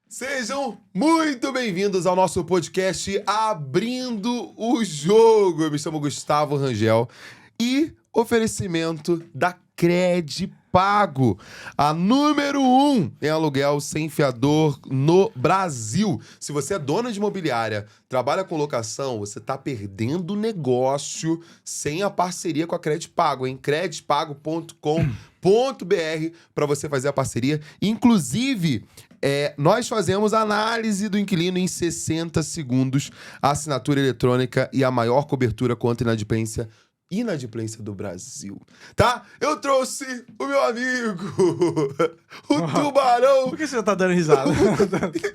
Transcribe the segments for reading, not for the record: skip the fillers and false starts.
Sejam muito bem-vindos ao nosso podcast Abrindo o Jogo. Eu me chamo Gustavo Rangel e oferecimento da Cred Pago, a número 1 em aluguel sem fiador no Brasil. Se você é dona de imobiliária, trabalha com locação, você está perdendo negócio sem a parceria com a Cred Pago, hein? credpago.com.br para você fazer a parceria. Inclusive, nós fazemos análise do inquilino em 60 segundos, a assinatura eletrônica e a maior cobertura contra inadimplência do Brasil, tá? Eu trouxe o meu amigo, o Tubarão. Por que você tá dando risada?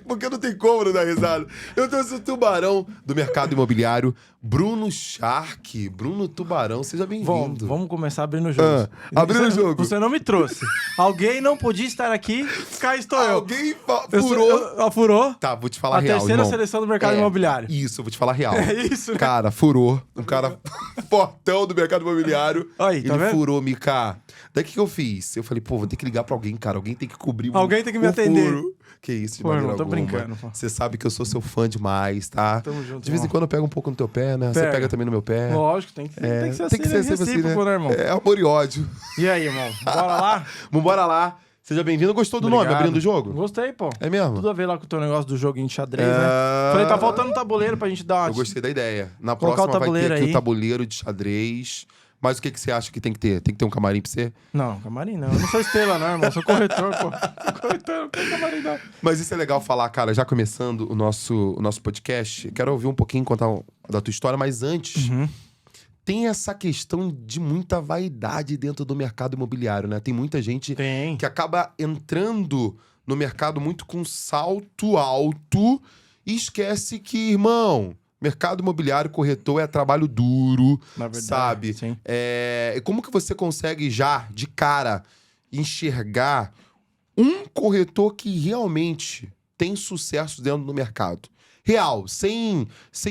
Porque não tem como não dar risada. Eu trouxe o Tubarão do mercado imobiliário, Bruno Shark. Bruno Tubarão, seja bem-vindo. Vamos começar abrindo o jogo. Abrindo o jogo. Você não me trouxe. Alguém não podia estar aqui, cá estou eu. Alguém furou. Furou? Tá, vou te falar a real, terceira irmão. seleção do mercado imobiliário. Isso, eu vou te falar real. É isso, né? Cara, furou. Um cara fortão do mercado imobiliário. Aí, tá ele vendo? furou, Mika. Daí o que eu fiz? Eu falei, pô, vou ter que ligar pra alguém, cara. Alguém tem que cobrir Alguém tem que me o atender. furo. Que isso, de Pô, maneira irmão, tô alguma. brincando, pô. Você sabe que eu sou seu fã demais, tá? Tamo junto, De vez em irmão. quando eu pego um pouco no teu pé, né? Você pega também no meu pé. Lógico, tem que ser assim, né? sempre assim, Recíproco, né, irmão? É amor e ódio. E aí, irmão? Bora lá? Vambora lá. Seja bem-vindo. Gostou do nome, Obrigado. Abrindo o Jogo? Gostei, pô. É mesmo? Tudo a ver lá com o teu negócio do joguinho de xadrez, né? É. Falei, tá faltando um tabuleiro pra gente dar uma... Eu gostei da ideia. Na Colocar o próxima vai ter tabuleiro aqui aí. o tabuleiro de xadrez. Mas o que você acha que tem que ter? Tem que ter um camarim pra você? Não, camarim não. Eu não sou estrela, não, irmão. Eu sou corretor, pô. Corretor, não tem camarim, não. Mas isso é legal falar, cara, já começando o nosso podcast. Quero ouvir um pouquinho, contar da tua história, mas antes, tem essa questão de muita vaidade dentro do mercado imobiliário, né? Tem muita gente Tem. que acaba entrando no mercado muito com salto alto e esquece que, irmão, mercado imobiliário, corretor é trabalho duro, Na verdade, sabe? sim. Como que você consegue já, de cara, enxergar um corretor que realmente tem sucesso dentro do mercado? Real, sem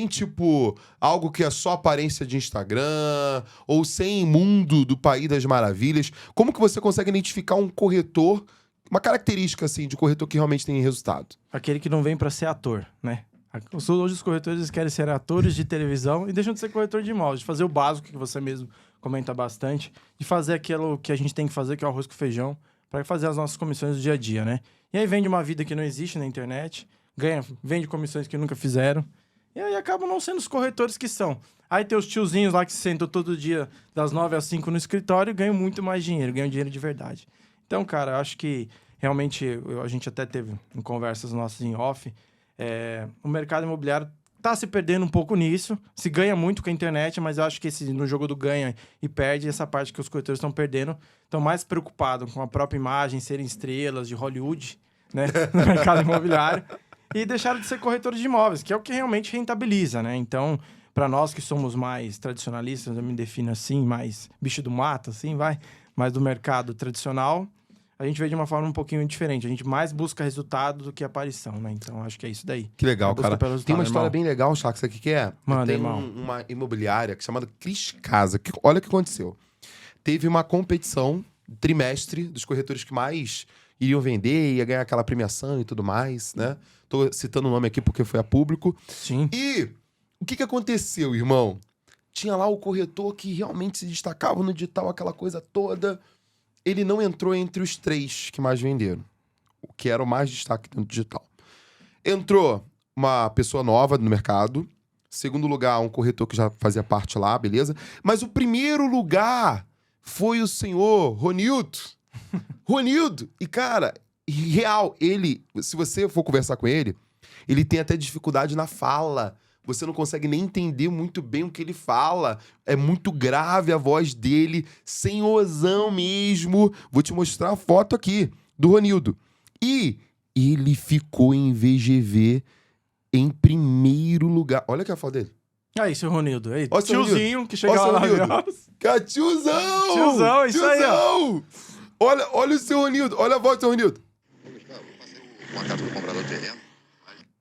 tipo, algo que é só aparência de Instagram, ou sem mundo do País das Maravilhas. Como que você consegue identificar um corretor, uma característica, assim, de corretor que realmente tem resultado? Aquele que não vem pra ser ator, né? Hoje os corretores querem ser atores de televisão e deixam de ser corretor de imóveis, de fazer o básico que você mesmo comenta bastante, de fazer aquilo que a gente tem que fazer, que é o arroz com feijão, para fazer as nossas comissões do dia a dia, né? E aí vende uma vida que não existe na internet, vende comissões que nunca fizeram, e aí acabam não sendo os corretores que são. Aí tem os tiozinhos lá que se sentam todo dia das 9 às 5 no escritório e ganham muito mais dinheiro, ganham dinheiro de verdade. Então, cara, eu acho que realmente a gente até teve em conversas nossas em off, o mercado imobiliário tá se perdendo um pouco nisso. Se ganha muito com a internet, mas eu acho que no jogo do ganha e perde, essa parte que os corretores estão perdendo, estão mais preocupados com a própria imagem, serem estrelas de Hollywood, né, no mercado imobiliário, e deixaram de ser corretores de imóveis, que é o que realmente rentabiliza, né? Então, para nós que somos mais tradicionalistas, eu me defino assim, mais bicho do mato, assim, mais do mercado tradicional, a gente vê de uma forma um pouquinho diferente. A gente mais busca resultado do que aparição, né? Então, acho que é isso daí. Que legal, cara. Tem uma história irmão. bem legal, Chaco, sabe o que é? Manda, Tem irmão. uma imobiliária chamada Cris Casa. Olha o que aconteceu. Teve uma competição trimestre dos corretores que mais iriam vender, ia ganhar aquela premiação e tudo mais, né? Tô citando o nome aqui porque foi a público. Sim. E o que aconteceu, irmão? Tinha lá o corretor que realmente se destacava no digital, aquela coisa toda. Ele não entrou entre os 3 que mais venderam, o que era o mais destaque no digital. Entrou uma pessoa nova no mercado. Segundo lugar, um corretor que já fazia parte lá, beleza? Mas o primeiro lugar foi o senhor Ronildo. Ronildo. E, cara, real, ele... Se você for conversar com ele, ele tem até dificuldade na fala. Você não consegue nem entender muito bem o que ele fala. É muito grave a voz dele, senhorzão mesmo. Vou te mostrar a foto aqui do Ronildo. E ele ficou em VGV em primeiro lugar. Olha aqui a foto dele. Aí, seu Ronildo. Aí, Ó, seu tiozinho Ronildo. que chega Ó, seu lá na Ronildo. horas. Cara, tiozão! Tiozão, isso aí, ó. Olha o seu Ronildo. Olha a voz do seu Ronildo. Uma casa do comprador de terreno.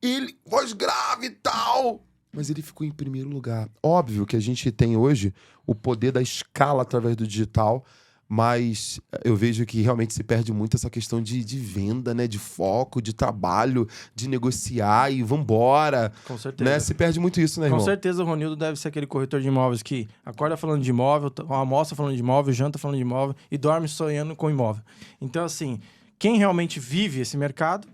Ele, voz grave e tal. Mas ele ficou em primeiro lugar. Óbvio que a gente tem hoje o poder da escala através do digital, Mas eu vejo que realmente se perde muito essa questão de venda, né? De foco, de trabalho, de negociar e vambora. Com certeza. Né? Se perde muito isso, né, Com irmão? certeza o Ronildo deve ser aquele corretor de imóveis que acorda falando de imóvel, almoça falando de imóvel, janta falando de imóvel e dorme sonhando com imóvel. Então, assim, quem realmente vive esse mercado,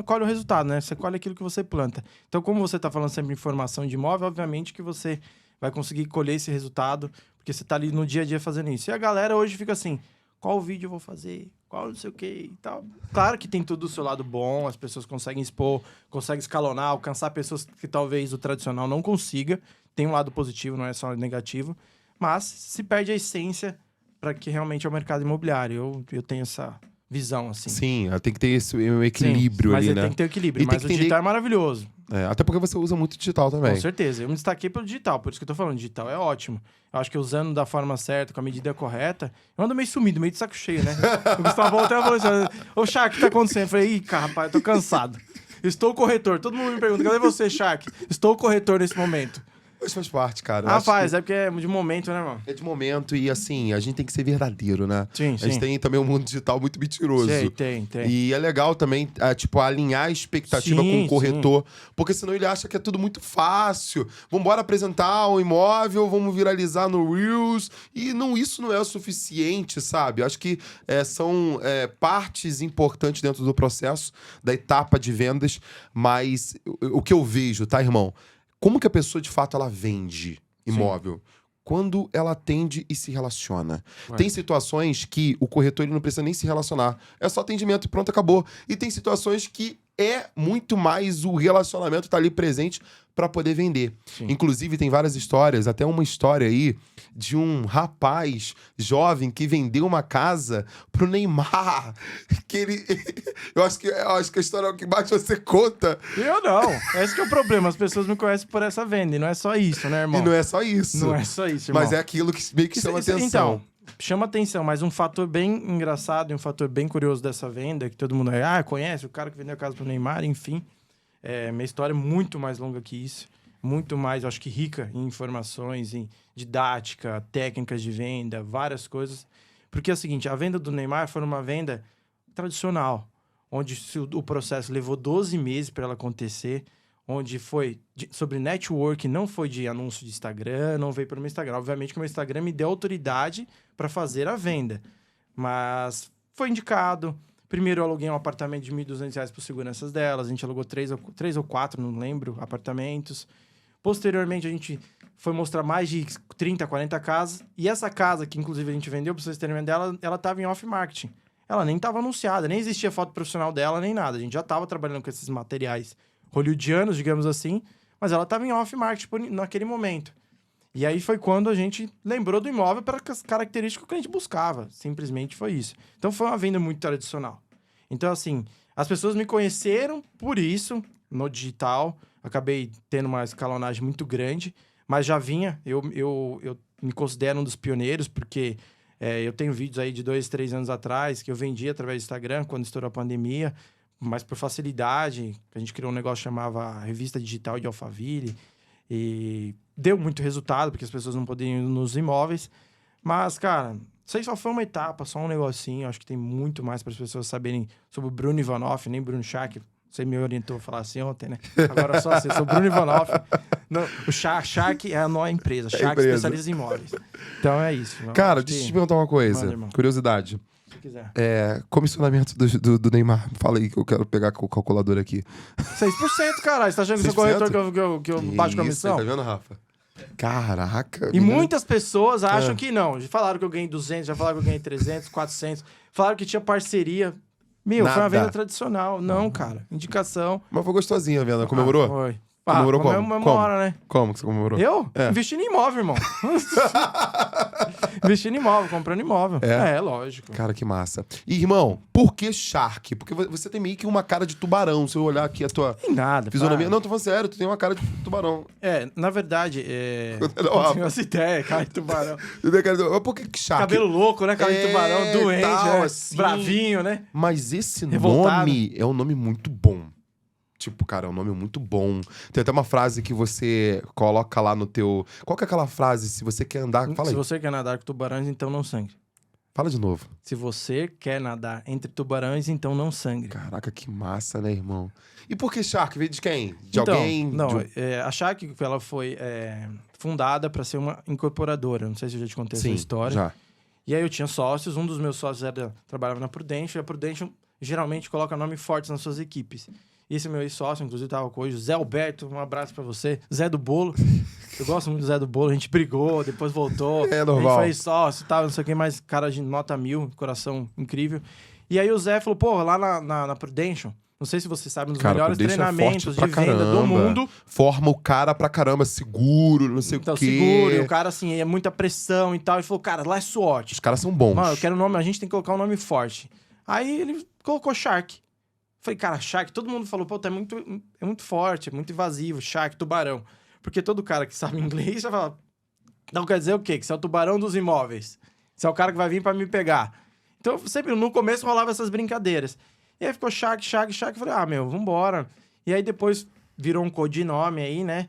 colhe o resultado, né? Você colhe aquilo que você planta. Então, como você está falando sempre de informação de imóvel, obviamente que você vai conseguir colher esse resultado, porque você está ali no dia a dia fazendo isso. E a galera hoje fica assim, qual vídeo eu vou fazer? Qual não sei o que e tal. Claro que tem tudo do seu lado bom, as pessoas conseguem expor, conseguem escalonar, alcançar pessoas que talvez o tradicional não consiga. Tem um lado positivo, não é só negativo. Mas se perde a essência para que realmente é o mercado imobiliário. Eu tenho essa visão, assim. Sim, tem que ter esse um equilíbrio Sim, ali, mas né? tem que ter equilíbrio. E tem Mas que o entender- digital é maravilhoso. Até porque você usa muito digital também. Com certeza. Eu me destaquei pelo digital, por isso que eu tô falando. Digital é ótimo. Eu acho que usando da forma certa, com a medida correta, eu ando meio sumido, meio de saco cheio, né? O Gustavo até falou assim, ô, Shark, o que tá acontecendo? Eu falei, ih, cara, rapaz, eu tô cansado. Estou corretor. Todo mundo me pergunta, cadê você, Shark? Estou corretor nesse momento. Mas faz parte, cara. Eu acho Rapaz, é porque é de momento, né, irmão? que é de momento e, assim, a gente tem que ser verdadeiro, né? Sim, A gente sim. tem também um mundo digital muito mentiroso. Tem. E é legal também, alinhar a expectativa Sim, com o corretor, porque senão ele acha que é tudo muito fácil. Vambora apresentar um imóvel, vamos viralizar no Reels. E isso não é o suficiente, sabe? Acho que são partes importantes dentro do processo, da etapa de vendas, mas o que eu vejo, tá, irmão? Como que a pessoa, de fato, ela vende imóvel? Quando ela atende e se relaciona. Ué. Tem situações que o corretor ele não precisa nem se relacionar. É só atendimento e pronto, acabou. E tem situações que é muito mais o relacionamento tá ali presente para poder vender. Sim. Inclusive, tem várias histórias, até uma história aí de um rapaz jovem que vendeu uma casa pro Neymar. Que ele... eu acho que a história é o que mais você conta. Eu não. Esse que é o problema. As pessoas me conhecem por essa venda. E não é só isso, né, irmão? E não é só isso. Não é só isso, irmão. Mas é aquilo que meio que chama atenção. Então, chama atenção, mas um fator bem engraçado e um fator bem curioso dessa venda, que todo mundo conhece, o cara que vendeu a casa pro Neymar, enfim. Minha história é muito mais longa que isso. Muito mais, eu acho que rica em informações, em didática, técnicas de venda, várias coisas. Porque é o seguinte, a venda do Neymar foi uma venda tradicional, onde o processo levou 12 meses para ela acontecer, onde foi sobre network, não foi de anúncio de Instagram, não veio pelo meu Instagram. Obviamente que o meu Instagram me deu autoridade para fazer a venda, mas foi indicado. Primeiro eu aluguei um apartamento de R$1.200 por seguranças delas, a gente alugou 3 ou 4, não lembro, apartamentos. Posteriormente a gente foi mostrar mais de 30, 40 casas, e essa casa que inclusive a gente vendeu, para vocês terem uma dela, ela estava em off-marketing. Ela nem estava anunciada, nem existia foto profissional dela, nem nada. A gente já estava trabalhando com esses materiais hollywoodianos, digamos assim, mas ela estava em off-market naquele momento. E aí foi quando a gente lembrou do imóvel para as características que o cliente buscava. Simplesmente foi isso. Então foi uma venda muito tradicional. Então, assim, as pessoas me conheceram por isso, no digital. Acabei tendo uma escalonagem muito grande, mas já vinha. Eu me considero um dos pioneiros, porque eu tenho vídeos aí de 2, 3 anos atrás que eu vendi através do Instagram, quando estourou a pandemia, mas por facilidade, a gente criou um negócio que chamava Revista Digital de Alphaville, e deu muito resultado, porque as pessoas não podiam ir nos imóveis. Mas, cara, isso aí só foi uma etapa, só um negocinho. Acho que tem muito mais para as pessoas saberem sobre o Bruno Ivanoff, nem Bruno Shark. Você me orientou a falar assim ontem, né? Agora só assim, eu sou o Bruno Ivanoff. Não, o Shark é a nova empresa. Shark especialista em imóveis. Então é isso. Cara, deixa eu te perguntar uma coisa. Manda, irmão. Curiosidade. Se quiser. Comissionamento do Neymar. Fala aí que eu quero pegar com o calculador aqui. 6%, caralho. Você tá achando que eu sou 6%? corretor que eu baixo comissão? Tá vendo, Rafa? Caraca. E menina. muitas pessoas acham que não. Já falaram que eu ganhei 200, já falaram que eu ganhei 300, 400. Falaram que tinha parceria. Meu, foi uma Nada. venda tradicional. Não, cara. Indicação. Mas foi gostosinha a venda. Comemorou? Foi. Comemorou como? Comemora, né? Como que você comemorou? Eu? Investindo em imóvel, irmão. Investindo em imóvel, comprando imóvel. Lógico. Cara, que massa. E, irmão, por que Shark? Porque você tem meio que uma cara de tubarão. Se eu olhar aqui a tua Tem nada. fisionomia... para. Não, tô falando sério. Tu tem uma cara de tubarão. Na verdade, Não, não tenho essa ideia, cara de tubarão. Mas por que Shark? Cabelo louco, né? Cara de tubarão, doente, tal, né? assim. Bravinho, né? Mas esse Revoltado. nome é um nome muito bom. Tipo, cara, é um nome muito bom. Tem até uma frase que você coloca lá no teu... Qual que é aquela frase? Se você quer andar... Fala Se aí. você quer nadar com tubarões, então não sangue. Fala de novo. Se você quer nadar entre tubarões, então não sangre. Caraca, que massa, né, irmão? E por que Shark? Veio de quem? De Então, alguém? Não, de um- a Shark, ela foi fundada para ser uma incorporadora. Não sei se eu já te contei essa Sim, história. já. E aí eu tinha sócios, um dos meus sócios trabalhava na Prudential, e a Prudential geralmente coloca nomes fortes nas suas equipes. E esse meu ex-sócio, inclusive, tava com hoje, o Zé Alberto, um abraço pra você. Zé do Bolo. Eu gosto muito do Zé do Bolo, a gente brigou, depois voltou. É normal. A gente foi sócio e tal, não sei o que, mas cara de nota 1000, coração incrível. E aí o Zé falou, pô, lá na Prudential, não sei se você sabe, um dos melhores Prudential é treinamentos forte de pra venda do caramba. mundo. Forma o cara pra caramba, seguro, não sei Então, o quê. seguro, e o cara, assim, é muita pressão e tal. E falou, cara, lá é SWOT. Os caras são bons. Mano, eu quero um nome, a gente tem que colocar um nome forte. Aí ele colocou Shark. Falei, cara, Shark, todo mundo falou, pô, é muito forte, é muito invasivo, Shark, tubarão. Porque todo cara que sabe inglês já fala, não quer dizer o quê? Que você é o tubarão dos imóveis. Você é o cara que vai vir pra me pegar. Então, sempre no começo rolava essas brincadeiras. E aí ficou Shark. Eu falei, vambora. E aí depois virou um codinome aí, né?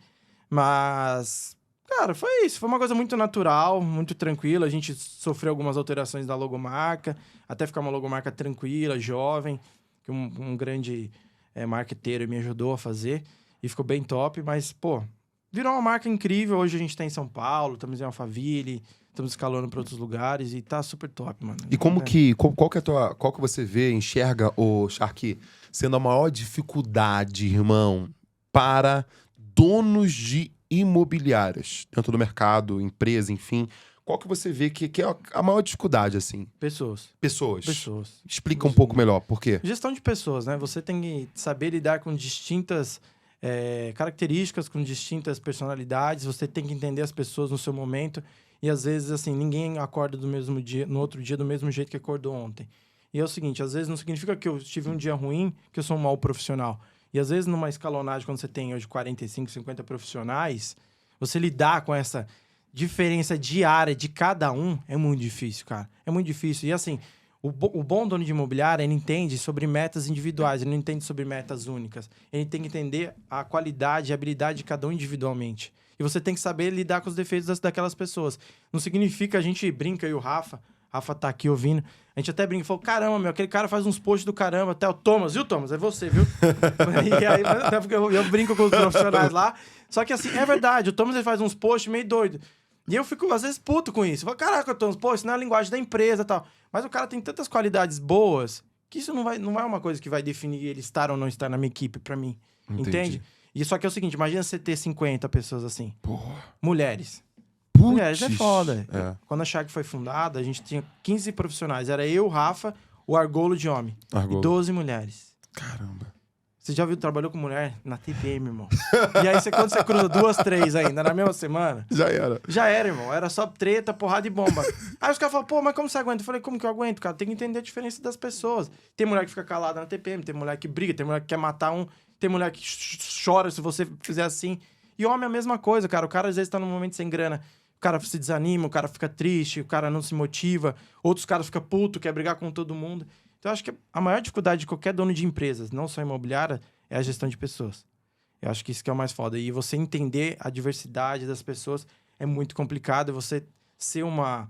Mas, cara, foi isso. Foi uma coisa muito natural, muito tranquila. A gente sofreu algumas alterações da logomarca, até ficar uma logomarca tranquila, jovem, que um grande marqueteiro me ajudou a fazer. E ficou bem top, mas, pô, virou uma marca incrível. Hoje a gente tá em São Paulo, estamos em Alphaville, estamos escalando para outros lugares e tá super top, mano. E qual que você enxerga o Shark sendo a maior dificuldade, irmão, para donos de imobiliárias dentro do mercado, empresa, enfim? Qual que você vê que é a maior dificuldade, assim? Pessoas. Pessoas. Explica um pouco melhor, por quê? Gestão de pessoas, né? Você tem que saber lidar com distintas características, com distintas personalidades. Você tem que entender as pessoas no seu momento. E às vezes, assim, ninguém acorda do mesmo dia, no outro dia do mesmo jeito que acordou ontem. E é o seguinte, às vezes não significa que eu tive um dia ruim, que eu sou um mau profissional. E às vezes numa escalonagem, quando você tem hoje 45, 50 profissionais, você lidar com essa diferença diária de cada um é muito difícil, cara. É muito difícil. E assim, o bom dono de imobiliária, ele entende sobre metas individuais, ele não entende sobre metas únicas. Ele tem que entender a qualidade e a habilidade de cada um individualmente. E você tem que saber lidar com os defeitos daquelas pessoas. Não significa, a gente brinca, e o Rafa tá aqui ouvindo, a gente até brinca, falou, caramba, meu, aquele cara faz uns posts do caramba, até o Thomas, viu, Thomas? É você, viu? E aí, até porque eu brinco com os profissionais lá, só que assim, é verdade, o Thomas ele faz uns posts meio doido. E eu fico, às vezes, puto com isso. Eu falo, caraca, Thomas, pô, isso não é a linguagem da empresa e tal. Mas o cara tem tantas qualidades boas que isso não é uma coisa que vai definir ele estar ou não estar na minha equipe pra mim. Entendi. Entende? E só que é o seguinte, imagina você ter 50 pessoas assim. Porra. Mulheres. Putz. Mulheres é foda. É. Quando a Shark foi fundada, a gente tinha 15 profissionais. Era eu, o Rafa, o Argolo de homem. Argolo. E 12 mulheres. Caramba. Você já viu, trabalhou com mulher? Na TPM, irmão. E aí, quando você cruza 2, 3 ainda, na mesma semana... Já era. Já era, irmão. Era só treta, porrada e bomba. Aí os caras falam, pô, mas como você aguenta? Eu falei, como que eu aguento, cara? Tem que entender a diferença das pessoas. Tem mulher que fica calada na TPM, tem mulher que briga, tem mulher que quer matar um, tem mulher que chora se você fizer assim. E homem é a mesma coisa, cara. O cara às vezes tá num momento sem grana. O cara se desanima, o cara fica triste, o cara não se motiva. Outros caras ficam puto, quer brigar com todo mundo. Então eu acho que a maior dificuldade de qualquer dono de empresas, não só imobiliária, é a gestão de pessoas. Eu acho que isso que é o mais foda. E você entender a diversidade das pessoas é muito complicado. Você ser uma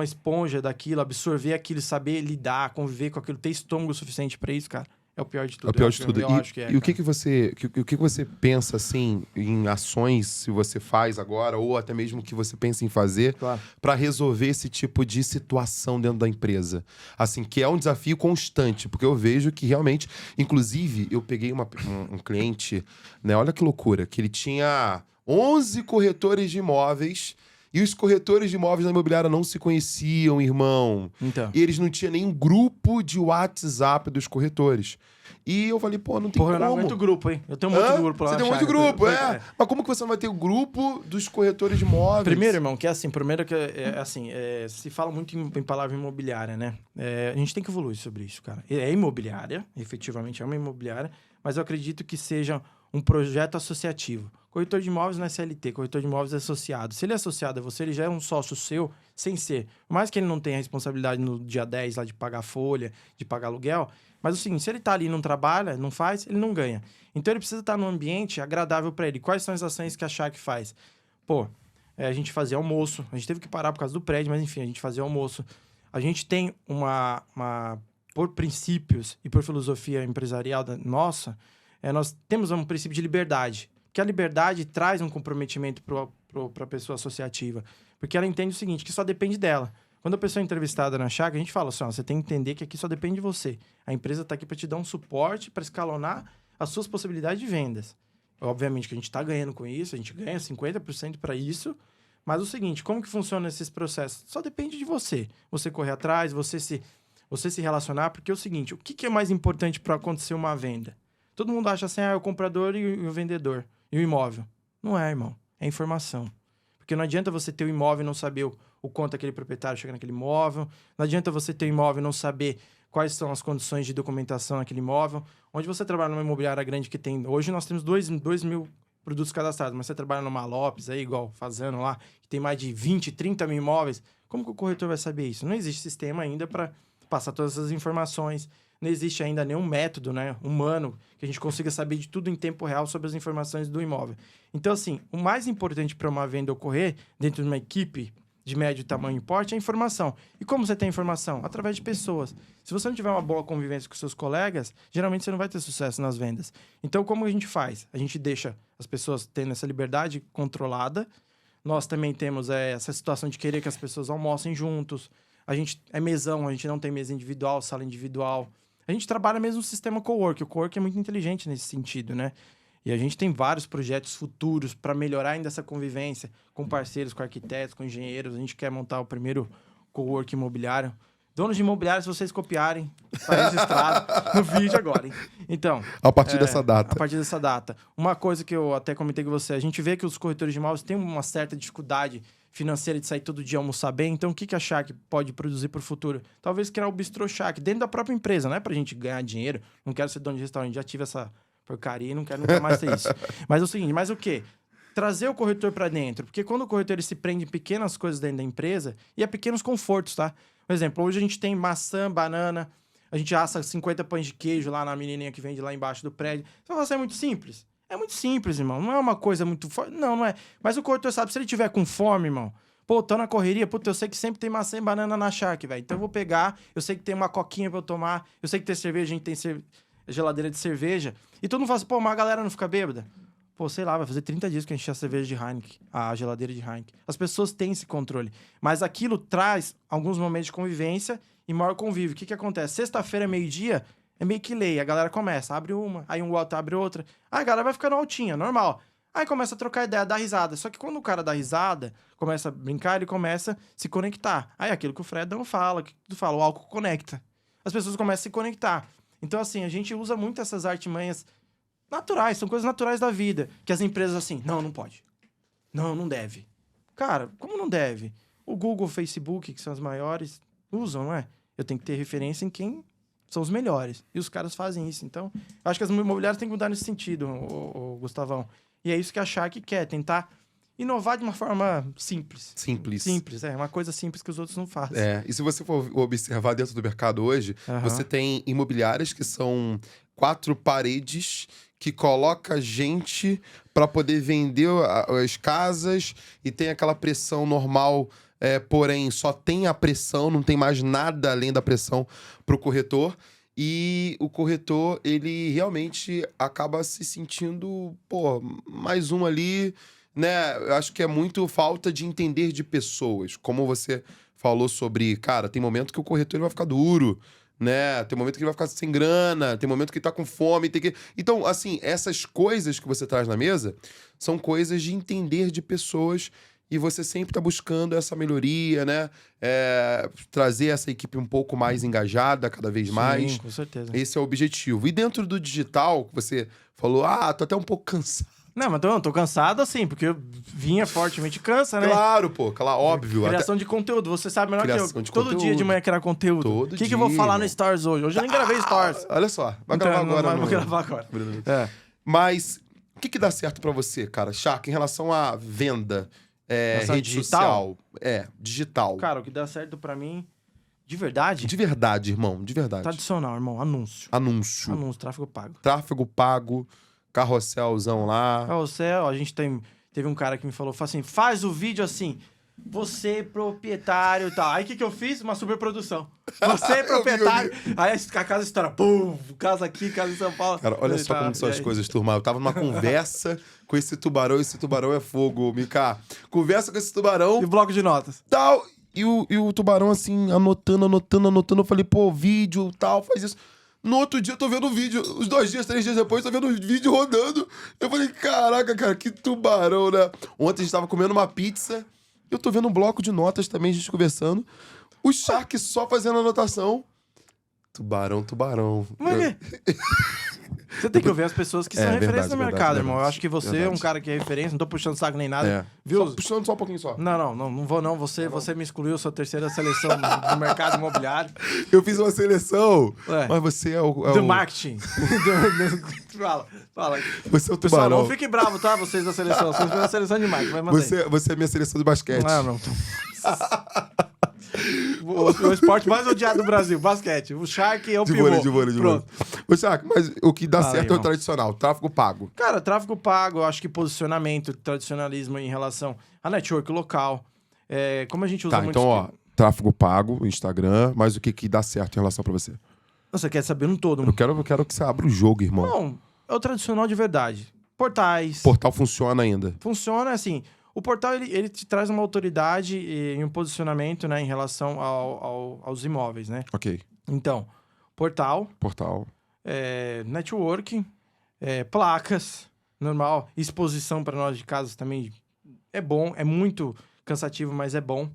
esponja daquilo, absorver aquilo, saber lidar, conviver com aquilo, ter estômago suficiente pra isso, cara, é o pior de tudo. É o pior de tudo. Eu acho que é, e o que você pensa, assim, em ações, se você faz agora, ou até mesmo que você pensa em fazer, Claro. pra resolver esse tipo de situação dentro da empresa? Assim, que é um desafio constante, porque eu vejo que realmente... Inclusive, eu peguei um cliente, né? Olha que loucura, que ele tinha 11 corretores de imóveis... E os corretores de imóveis da imobiliária não se conheciam, irmão. Então. E eles não tinham nem grupo de WhatsApp dos corretores. E eu falei, pô, não tem Porra, eu como. não aguento grupo, hein? Eu tenho muito grupo lá Você na tem muito Shark. grupo, é. Mas como que você não vai ter o grupo dos corretores de imóveis? Primeiro, irmão, que é assim, se fala muito em palavra imobiliária, né? A gente tem que evoluir sobre isso, cara. É imobiliária, efetivamente é uma imobiliária, mas eu acredito que seja um projeto associativo. Corretor de imóveis não é CLT, corretor de imóveis é associado. Se ele é associado a você, ele já é um sócio seu, sem ser. Por mais que ele não tenha responsabilidade no dia 10 lá de pagar folha, de pagar aluguel, mas o seguinte, se ele tá ali e não trabalha, não faz, ele não ganha. Então ele precisa estar num ambiente agradável para ele. Quais são as ações que a Shark faz? Pô, a gente fazia almoço, a gente teve que parar por causa do prédio, mas enfim, a gente fazia almoço. A gente tem por princípios e por filosofia empresarial nossa, nós temos um princípio de liberdade. Que a liberdade traz um comprometimento para a pessoa associativa. Porque ela entende o seguinte, que só depende dela. Quando a pessoa é entrevistada na Shark, a gente fala assim, ó, você tem que entender que aqui só depende de você. A empresa está aqui para te dar um suporte, para escalonar as suas possibilidades de vendas. Obviamente que a gente está ganhando com isso, a gente ganha 50% para isso, mas o seguinte, como que funciona esses processos? Só depende de você. Você correr atrás, você se relacionar, porque é o seguinte, o que é mais importante para acontecer uma venda? Todo mundo acha assim, é o comprador e o vendedor, e o imóvel. Não é, irmão. É informação. Porque não adianta você ter o imóvel e não saber o quanto aquele proprietário chega naquele imóvel. Não adianta você ter o imóvel e não saber quais são as condições de documentação naquele imóvel. Onde você trabalha numa imobiliária grande que tem... Hoje nós temos 2.000 produtos cadastrados, mas você trabalha numa Lopes, aí, igual Fazano lá, que tem mais de 20, 30 mil imóveis. Como que o corretor vai saber isso? Não existe sistema ainda para passar todas essas informações. Não existe ainda nenhum método, né, humano que a gente consiga saber de tudo em tempo real sobre as informações do imóvel. Então, assim, o mais importante para uma venda ocorrer dentro de uma equipe de médio tamanho e porte é a informação. E como você tem informação? Através de pessoas. Se você não tiver uma boa convivência com seus colegas, geralmente você não vai ter sucesso nas vendas. Então, como a gente faz? A gente deixa as pessoas tendo essa liberdade controlada. Nós também temos essa situação de querer que as pessoas almocem juntos. A gente é mesão, a gente não tem mesa individual, sala individual. A gente trabalha mesmo no sistema cowork. O cowork é muito inteligente nesse sentido, né? E a gente tem vários projetos futuros para melhorar ainda essa convivência com parceiros, com arquitetos, com engenheiros. A gente quer montar o primeiro cowork imobiliário. Donos de imobiliário, se vocês copiarem, está registrado no vídeo agora, hein? Então... A partir dessa data. A partir dessa data. Uma coisa que eu até comentei com você, a gente vê que os corretores de imóveis têm uma certa dificuldade financeira de sair todo dia almoçar bem. Então, o que a Shark pode produzir para o futuro? Talvez criar o Bistrô Shark dentro da própria empresa. Não é para a gente ganhar dinheiro. Não quero ser dono de restaurante. Já tive essa porcaria e não quero nunca mais ter isso. Mas é o seguinte, mas o quê? Trazer o corretor para dentro. Porque quando o corretor ele se prende em pequenas coisas dentro da empresa, e é pequenos confortos, tá? Por exemplo, hoje a gente tem maçã, banana, a gente assa 50 pães de queijo lá na menininha que vende lá embaixo do prédio. Você fala assim, é muito simples? É muito simples, irmão. Não é uma coisa muito forte. Não é. Mas o corretor sabe, se ele tiver com fome, irmão, pô, tô na correria, puta, eu sei que sempre tem maçã e banana na Shark, velho. Então eu vou pegar, eu sei que tem uma coquinha pra eu tomar, eu sei que tem cerveja, a gente tem geladeira de cerveja. E todo mundo fala assim, pô, mas a galera não fica bêbada? Pô, sei lá, vai fazer 30 dias que a gente tinha cerveja de Heineken, a geladeira de Heineken. As pessoas têm esse controle. Mas aquilo traz alguns momentos de convivência e maior convívio. O que acontece? Sexta-feira, meio-dia, é meio que lei. A galera começa, abre uma, aí um outro abre outra. Aí a galera vai ficando altinha, normal. Aí começa a trocar ideia, dá risada. Só que quando o cara dá risada, começa a brincar, ele começa a se conectar. Aí aquilo que o Fredão fala, que tu fala, o álcool conecta. As pessoas começam a se conectar. Então, assim, a gente usa muito essas artimanhas naturais, são coisas naturais da vida. Que as empresas, assim, não pode. Não deve. Cara, como não deve? O Google, o Facebook, que são as maiores, usam, não é? Eu tenho que ter referência em quem são os melhores. E os caras fazem isso. Então, eu acho que as imobiliárias têm que mudar nesse sentido, o Gustavão. E é isso que a Shark quer, tentar inovar de uma forma simples. Simples. Simples, uma coisa simples que os outros não fazem. E se você for observar dentro do mercado hoje, você tem imobiliárias que são 4 paredes que coloca gente para poder vender as casas e tem aquela pressão normal, porém só tem a pressão, não tem mais nada além da pressão pro corretor. E o corretor, ele realmente acaba se sentindo, pô, mais um ali, né? Eu acho que é muito falta de entender de pessoas. Como você falou sobre, cara, tem momento que o corretor ele vai ficar duro, né? Tem momento que ele vai ficar sem grana, tem momento que ele tá com fome, tem que... Então, assim, essas coisas que você traz na mesa são coisas de entender de pessoas e você sempre tá buscando essa melhoria, né? Trazer essa equipe um pouco mais engajada cada vez mais. Sim, com certeza. Esse é o objetivo. E dentro do digital, você falou, tô até um pouco cansado. Não, mas tô cansado assim, porque eu vinha fortemente cansa, né? Claro, pô, óbvio. Criação de conteúdo, você sabe melhor que eu. Criação de Todo conteúdo. dia de manhã criar conteúdo. Todo O que dia, eu vou falar irmão. no Stories hoje? Hoje eu nem gravei Stories. Olha só, vai Então, gravar agora. Vou gravar agora. Mas, o que dá certo pra você, cara? Shark, em relação à venda, Relação rede digital? social. Digital. Cara, o que dá certo pra mim, de verdade, De verdade, irmão, de verdade. tradicional, irmão, anúncio. Anúncio. Anúncio, tráfego pago. Tráfego pago, carrosselzão lá. Carrossel, a gente teve um cara que me falou assim, faz o vídeo assim, Você proprietário e tal. Aí o que eu fiz? Uma superprodução. Você proprietário. Aí a casa estoura. Pum, casa aqui, casa em São Paulo. Cara, olha só como são as coisas, turma. Eu tava numa conversa com esse tubarão é fogo, Mika. Conversa com esse tubarão. E bloco de notas. Tal. E o tubarão, assim, anotando. Eu falei, pô, vídeo, tal, faz isso. No outro dia eu tô vendo o vídeo, uns 2 dias, 3 dias depois, tô vendo o vídeo rodando. Eu falei, caraca, cara, que tubarão, né? Ontem a gente tava comendo uma pizza, eu tô vendo um bloco de notas também, a gente conversando. O Shark só fazendo anotação. Tubarão. Mas você tem que ouvir as pessoas que são referência no mercado, irmão. Eu acho que você é um cara que é referência, não tô puxando saco nem nada. Viu? Puxando só um pouquinho só. Não vou não. Você me excluiu sua terceira seleção do mercado imobiliário. Eu fiz uma seleção, Ué. mas você é o... Do marketing. Fala. Você é o Pessoal, tubarão. não fique bravo, tá? Vocês da seleção. Vocês da seleção de marketing. Mas Você é a minha seleção de basquete. Não. O esporte mais odiado do Brasil, basquete. O Shark é o pivô. De vôlei. Pronto. Ô, Shark, mas o que dá Fala aí, certo é o irmão. tradicional, tráfego pago. Cara, tráfego pago, eu acho que posicionamento, tradicionalismo em relação a network local. Como a gente usa Tá, muito... então, ó, tráfego pago, Instagram, mas o que dá certo em relação pra você? Você quer saber no todo? Eu quero que você abra o jogo, irmão. Não, é o tradicional de verdade. Portais. Portal funciona ainda. Funciona assim. O portal, ele te traz uma autoridade e um posicionamento, né, em relação aos imóveis, né? Ok. Então, portal, Portal. networking, placas, normal. Exposição para nós de casas também é bom. É muito cansativo, mas é bom.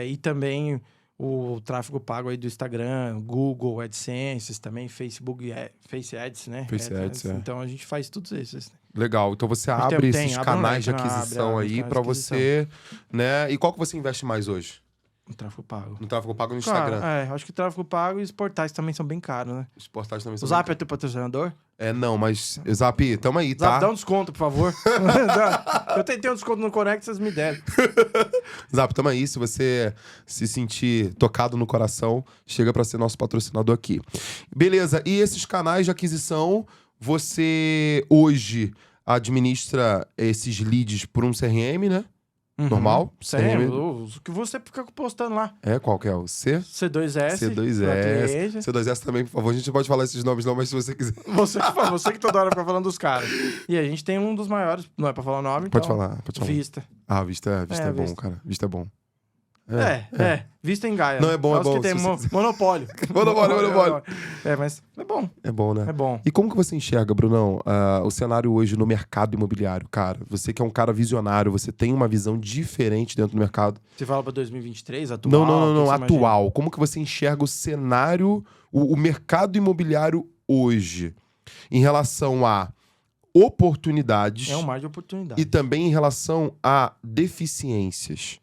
E também o tráfego pago aí do Instagram, Google, AdSense, também Facebook, Face Ads, né? Face Ads, Então a gente faz tudo isso. Legal. Então você Mas abre tem, esses abre um canais de leque, aquisição abre aí canais pra de aquisição. você, né? E qual que você investe mais hoje? O tráfego pago. No tráfego pago no Instagram. Cara, acho que tráfego pago e os portais também são bem caros, né? Os portais também O são... Zap é teu patrocinador? Não, mas... Zap, tamo aí, Zap, tá? dá um desconto, por favor. Eu tentei um desconto no Conect, vocês me deram. Zap, tamo aí. Se você se sentir tocado no coração, chega pra ser nosso patrocinador aqui. Beleza, e esses canais de aquisição, você hoje administra esses leads por um CRM, né? Normal? Sério? O que você fica postando lá. Qual que é? O C? C2S. C2S. C2S também, por favor. A gente não pode falar esses nomes não, mas se você quiser. Você que toda hora fica falando dos caras. E a gente tem um dos maiores, não é pra falar o nome, Pode então, falar. Vista. Vista é bom, Vista. cara. Vista é bom. Vista em Gaia. Não, é bom, é os bom. que tem Se você monopólio. Monopólio. Mas é bom. É bom, né? É bom. E como que você enxerga, Brunão, o cenário hoje no mercado imobiliário, cara? Você que é um cara visionário, você tem uma visão diferente dentro do mercado. Você fala pra 2023, atual? Não, o que você atual. imagina? Como que você enxerga o cenário, o mercado imobiliário hoje, em relação a oportunidades É um mar de oportunidade. e também em relação a deficiências?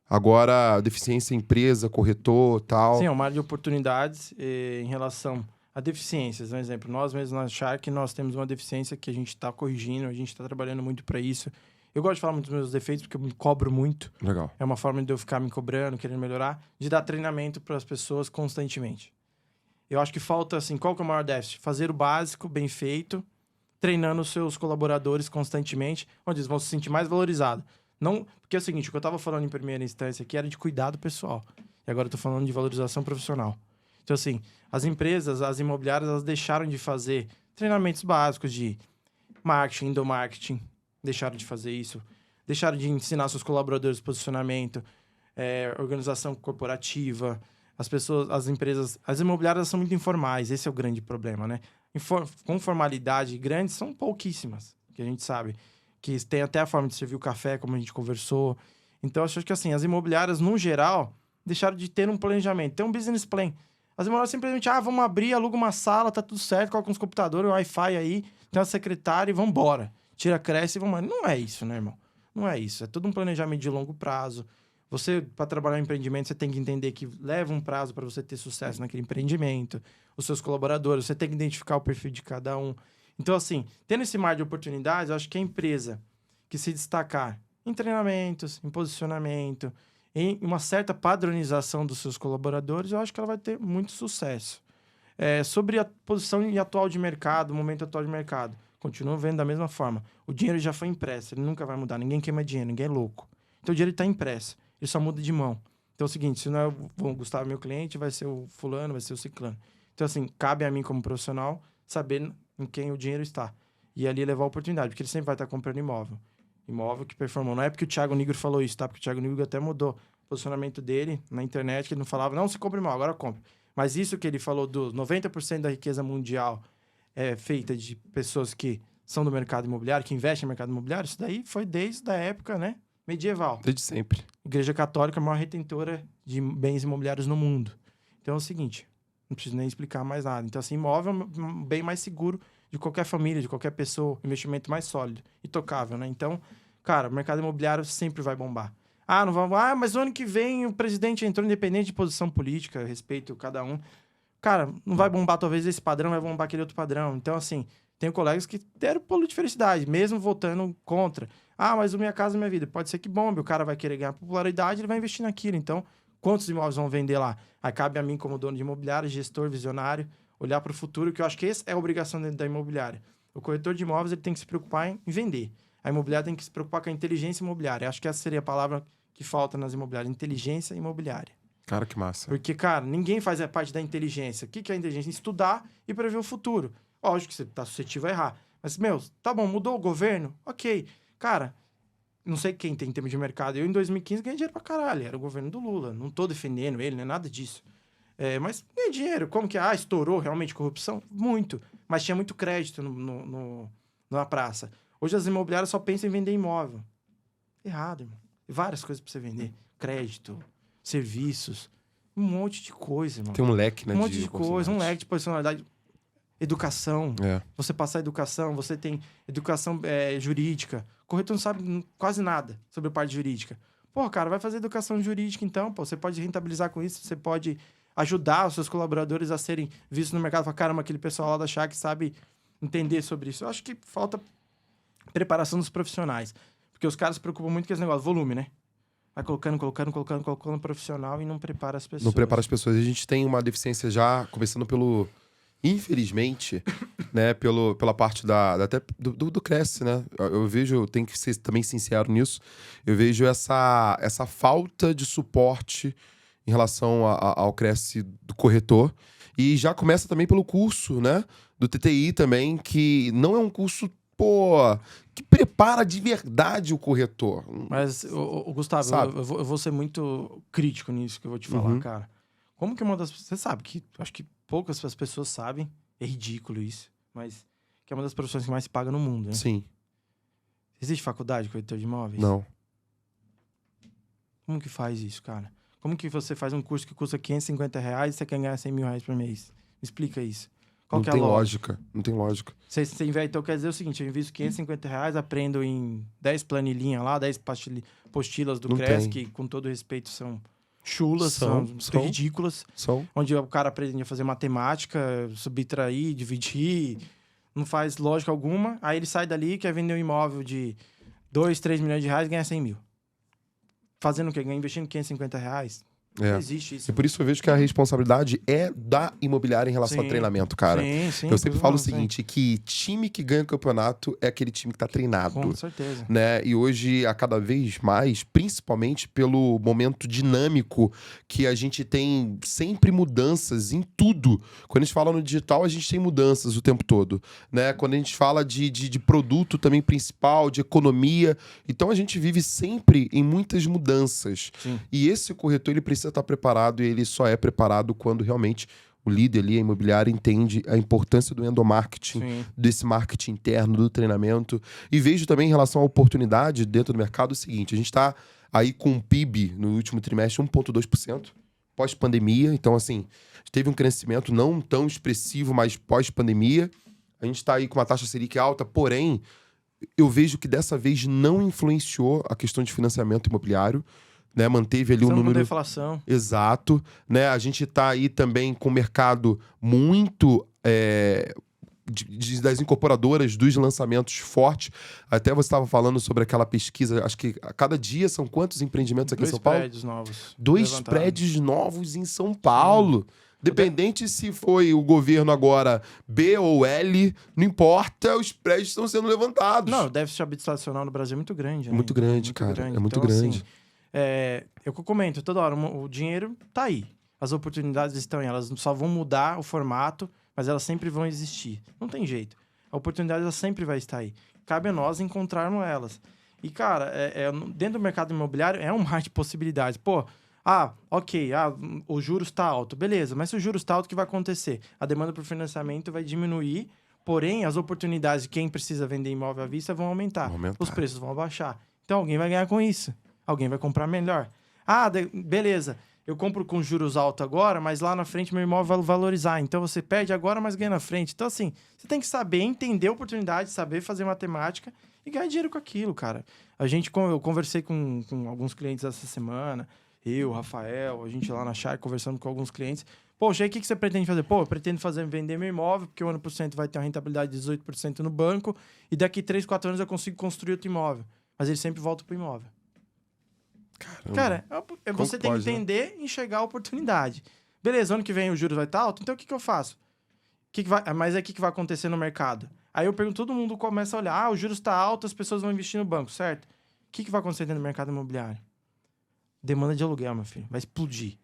Agora, deficiência empresa, corretor, tal. Sim, é um mar de oportunidades em relação a deficiências. Um exemplo, nós mesmos na Shark, nós temos uma deficiência que a gente está corrigindo, a gente está trabalhando muito para isso. Eu gosto de falar muito dos meus defeitos, porque eu me cobro muito. Legal. É uma forma de eu ficar me cobrando, querendo melhorar, de dar treinamento para as pessoas constantemente. Eu acho que falta, assim, qual que é o maior déficit? Fazer o básico, bem feito, treinando os seus colaboradores constantemente, onde eles vão se sentir mais valorizados. Não, porque é o seguinte, o que eu estava falando em primeira instância aqui era de cuidado pessoal. E agora eu tô falando de valorização profissional. Então, assim, as empresas, as imobiliárias, elas deixaram de fazer treinamentos básicos de marketing, endomarketing. Deixaram de fazer isso. Deixaram de ensinar seus colaboradores posicionamento, organização corporativa. As pessoas, as empresas, as imobiliárias são muito informais. Esse é o grande problema, né? Com formalidade grande, são pouquíssimas, que a gente sabe. Que tem até a forma de servir o café, como a gente conversou. Então, eu acho que, assim, as imobiliárias, no geral, deixaram de ter um planejamento, ter um business plan. As imobiliárias simplesmente, vamos abrir, aluga uma sala, tá tudo certo, coloca uns computadores, um Wi-Fi aí, tem uma secretária e vamos embora. Tira, cresce e vamos... Não é isso, né, irmão? Não é isso. É todo um planejamento de longo prazo. Você, para trabalhar em empreendimento, você tem que entender que leva um prazo para você ter sucesso naquele empreendimento. Os seus colaboradores, você tem que identificar o perfil de cada um. Então, assim, tendo esse mar de oportunidades, eu acho que a empresa que se destacar em treinamentos, em posicionamento, em uma certa padronização dos seus colaboradores, eu acho que ela vai ter muito sucesso. Sobre a posição atual de mercado, o momento atual de mercado, continuo vendo da mesma forma. O dinheiro já foi impresso, ele nunca vai mudar. Ninguém queima dinheiro, ninguém é louco. Então o dinheiro está impresso. Ele só muda de mão. Então é o seguinte, se não é o Gustavo, meu cliente, vai ser o fulano, vai ser o ciclano. Então assim, cabe a mim como profissional saber em quem o dinheiro está. E ali levar a oportunidade, porque ele sempre vai estar comprando imóvel. Imóvel que performou. Não é porque o Thiago Nigro falou isso, tá? Porque o Thiago Nigro até mudou o posicionamento dele na internet, que ele não falava, não se compra imóvel, agora compra. Mas isso que ele falou dos 90% da riqueza mundial é feita de pessoas que são do mercado imobiliário, que investem no mercado imobiliário, isso daí foi desde a época, né, medieval. Desde sempre. Igreja Católica é a maior retentora de bens imobiliários no mundo. Então é o seguinte, não preciso nem explicar mais nada. Então, assim, imóvel é um bem mais seguro de qualquer família, de qualquer pessoa, investimento mais sólido e tocável, né? Então, cara, o mercado imobiliário sempre vai bombar. Ah, não vai. Ah, mas o ano que vem o presidente entrou independente de posição política, respeito cada um. Cara, não vai bombar talvez esse padrão, vai bombar aquele outro padrão. Então, assim, tenho colegas que deram pulo de felicidade, mesmo votando contra. Ah, mas o Minha Casa Minha Vida. Pode ser que bombe, o cara vai querer ganhar popularidade, ele vai investir naquilo. Então, quantos imóveis vão vender lá? Aí cabe a mim, como dono de imobiliário, gestor, visionário, olhar para o futuro, que eu acho que essa é a obrigação dentro da imobiliária. O corretor de imóveis ele tem que se preocupar em vender. A imobiliária tem que se preocupar com a inteligência imobiliária. Acho que essa seria a palavra que falta nas imobiliárias, inteligência imobiliária. Cara, que massa. Porque, cara, ninguém faz a parte da inteligência. O que é a inteligência? Estudar e prever o futuro. Lógico que você tá suscetível a errar. Mas, meu, tá bom, mudou o governo? Ok. Cara, não sei quem tem em termos de mercado. Eu, em 2015, ganhei dinheiro pra caralho. Era o governo do Lula. Não tô defendendo ele, não é nada disso. Mas ganhei dinheiro. Como que estourou realmente corrupção? Muito. Mas tinha muito crédito na praça. Hoje as imobiliárias só pensam em vender imóvel. Errado, irmão. Várias coisas pra você vender. Crédito, serviços, um monte de coisa, irmão. Tem um leque, né? Um monte de coisa, um leque de personalidade. Educação. É. Você passar educação, você tem educação jurídica. O corretor não sabe quase nada sobre a parte jurídica. Pô, cara, vai fazer educação jurídica então, pô. Você pode rentabilizar com isso, você pode ajudar os seus colaboradores a serem vistos no mercado. Falar, caramba, aquele pessoal lá da Shark sabe entender sobre isso. Eu acho que falta preparação dos profissionais. Porque os caras se preocupam muito com esse negócio, volume, né? Vai colocando profissional e não prepara as pessoas. Não prepara as pessoas. A gente tem uma deficiência já, começando pelo... Infelizmente, né, pela parte até do Cresce, né? Eu vejo, tenho que ser também sincero nisso, eu vejo essa falta de suporte em relação ao Cresce do corretor. E já começa também pelo curso, né? Do TTI também, que não é um curso, que prepara de verdade o corretor. Mas, Gustavo, eu vou ser muito crítico nisso que eu vou te falar, cara. Como que uma das... Você sabe que... Acho que poucas pessoas sabem. É ridículo isso. Mas que é uma das profissões que mais se paga no mundo, né? Sim. Existe faculdade de corretor de imóveis? Não. Como que faz isso, cara? Como que você faz um curso que custa R$550 e você quer ganhar R$100.000 por mês? Me explica isso. Qual que é a lógica? Não tem lógica. Você então quer dizer o seguinte, eu invisto R$550, aprendo em 10 planilhinhas lá, 10 postilas do Cresce, que com todo respeito são chulas, são ridículas. Onde o cara aprende a fazer matemática, subtrair, dividir, não faz lógica alguma. Aí ele sai dali, quer vender um imóvel de 2, 3 milhões de reais e ganha 100 mil. Fazendo o quê? Investindo R$550? Não existe isso. E por isso eu vejo que a responsabilidade é da imobiliária em relação ao treinamento, cara. Sim, eu sempre falo o seguinte, que time que ganha o campeonato é aquele time que tá treinado. Com certeza. Né? E hoje, a cada vez mais, principalmente pelo momento dinâmico que a gente tem sempre mudanças em tudo. Quando a gente fala no digital, a gente tem mudanças o tempo todo. Né? Quando a gente fala de produto também principal, de economia. Então, a gente vive sempre em muitas mudanças. Sim. E esse corretor, ele precisa estar preparado, e ele só é preparado quando realmente o líder ali, a imobiliária, entende a importância do endomarketing, desse marketing interno, do treinamento. E vejo também em relação à oportunidade dentro do mercado o seguinte, a gente está aí com um PIB no último trimestre 1,2%, pós-pandemia. Então, assim, teve um crescimento não tão expressivo, mas pós-pandemia. A gente está aí com uma taxa Selic alta, porém, eu vejo que dessa vez não influenciou a questão de financiamento imobiliário. Né, manteve ali um número... da inflação. Exato. Né, a gente está aí também com o mercado muito... das incorporadoras, dos lançamentos fortes. Até você estava falando sobre aquela pesquisa, acho que a cada dia são quantos empreendimentos aqui em São Paulo? 2 prédios novos. 2 prédios novos em São Paulo. Dependente se foi o governo agora B ou L, não importa, os prédios estão sendo levantados. Não, o déficit habitacional no Brasil é muito grande, né? Muito grande, cara. É muito grande. Assim, eu comento toda hora, o dinheiro tá aí. As oportunidades estão aí. Elas só vão mudar o formato, mas elas sempre vão existir. Não tem jeito. A oportunidade ela sempre vai estar aí. Cabe a nós encontrarmos elas. E, cara, dentro do mercado imobiliário é um mar de possibilidades. Pô, ok, o juros está alto. Beleza, mas se o juros está alto, o que vai acontecer? A demanda por financiamento vai diminuir, porém, as oportunidades de quem precisa vender imóvel à vista vão aumentar. Os preços vão abaixar. Então, alguém vai ganhar com isso. Alguém vai comprar melhor. Beleza, eu compro com juros altos agora, mas lá na frente meu imóvel vai valorizar. Então, você perde agora, mas ganha na frente. Então, assim, você tem que saber entender a oportunidade, saber fazer matemática e ganhar dinheiro com aquilo, cara. Eu conversei com alguns clientes essa semana, eu, Rafael, a gente lá na Char conversando com alguns clientes. Poxa, aí o que você pretende fazer? Pô, eu pretendo vender meu imóvel, porque o ano por cento vai ter uma rentabilidade de 18% no banco, e daqui 3, 4 anos eu consigo construir outro imóvel. Mas ele sempre volta pro imóvel. Caramba. Cara, você tem que entender e enxergar a oportunidade. Beleza, ano que vem o juros vai estar alto, então o que eu faço? Mas aí o que vai acontecer no mercado? Aí eu pergunto, todo mundo começa a olhar, o juros está alto, as pessoas vão investir no banco, certo? O que vai acontecer dentro do mercado imobiliário? Demanda de aluguel, meu filho, vai explodir.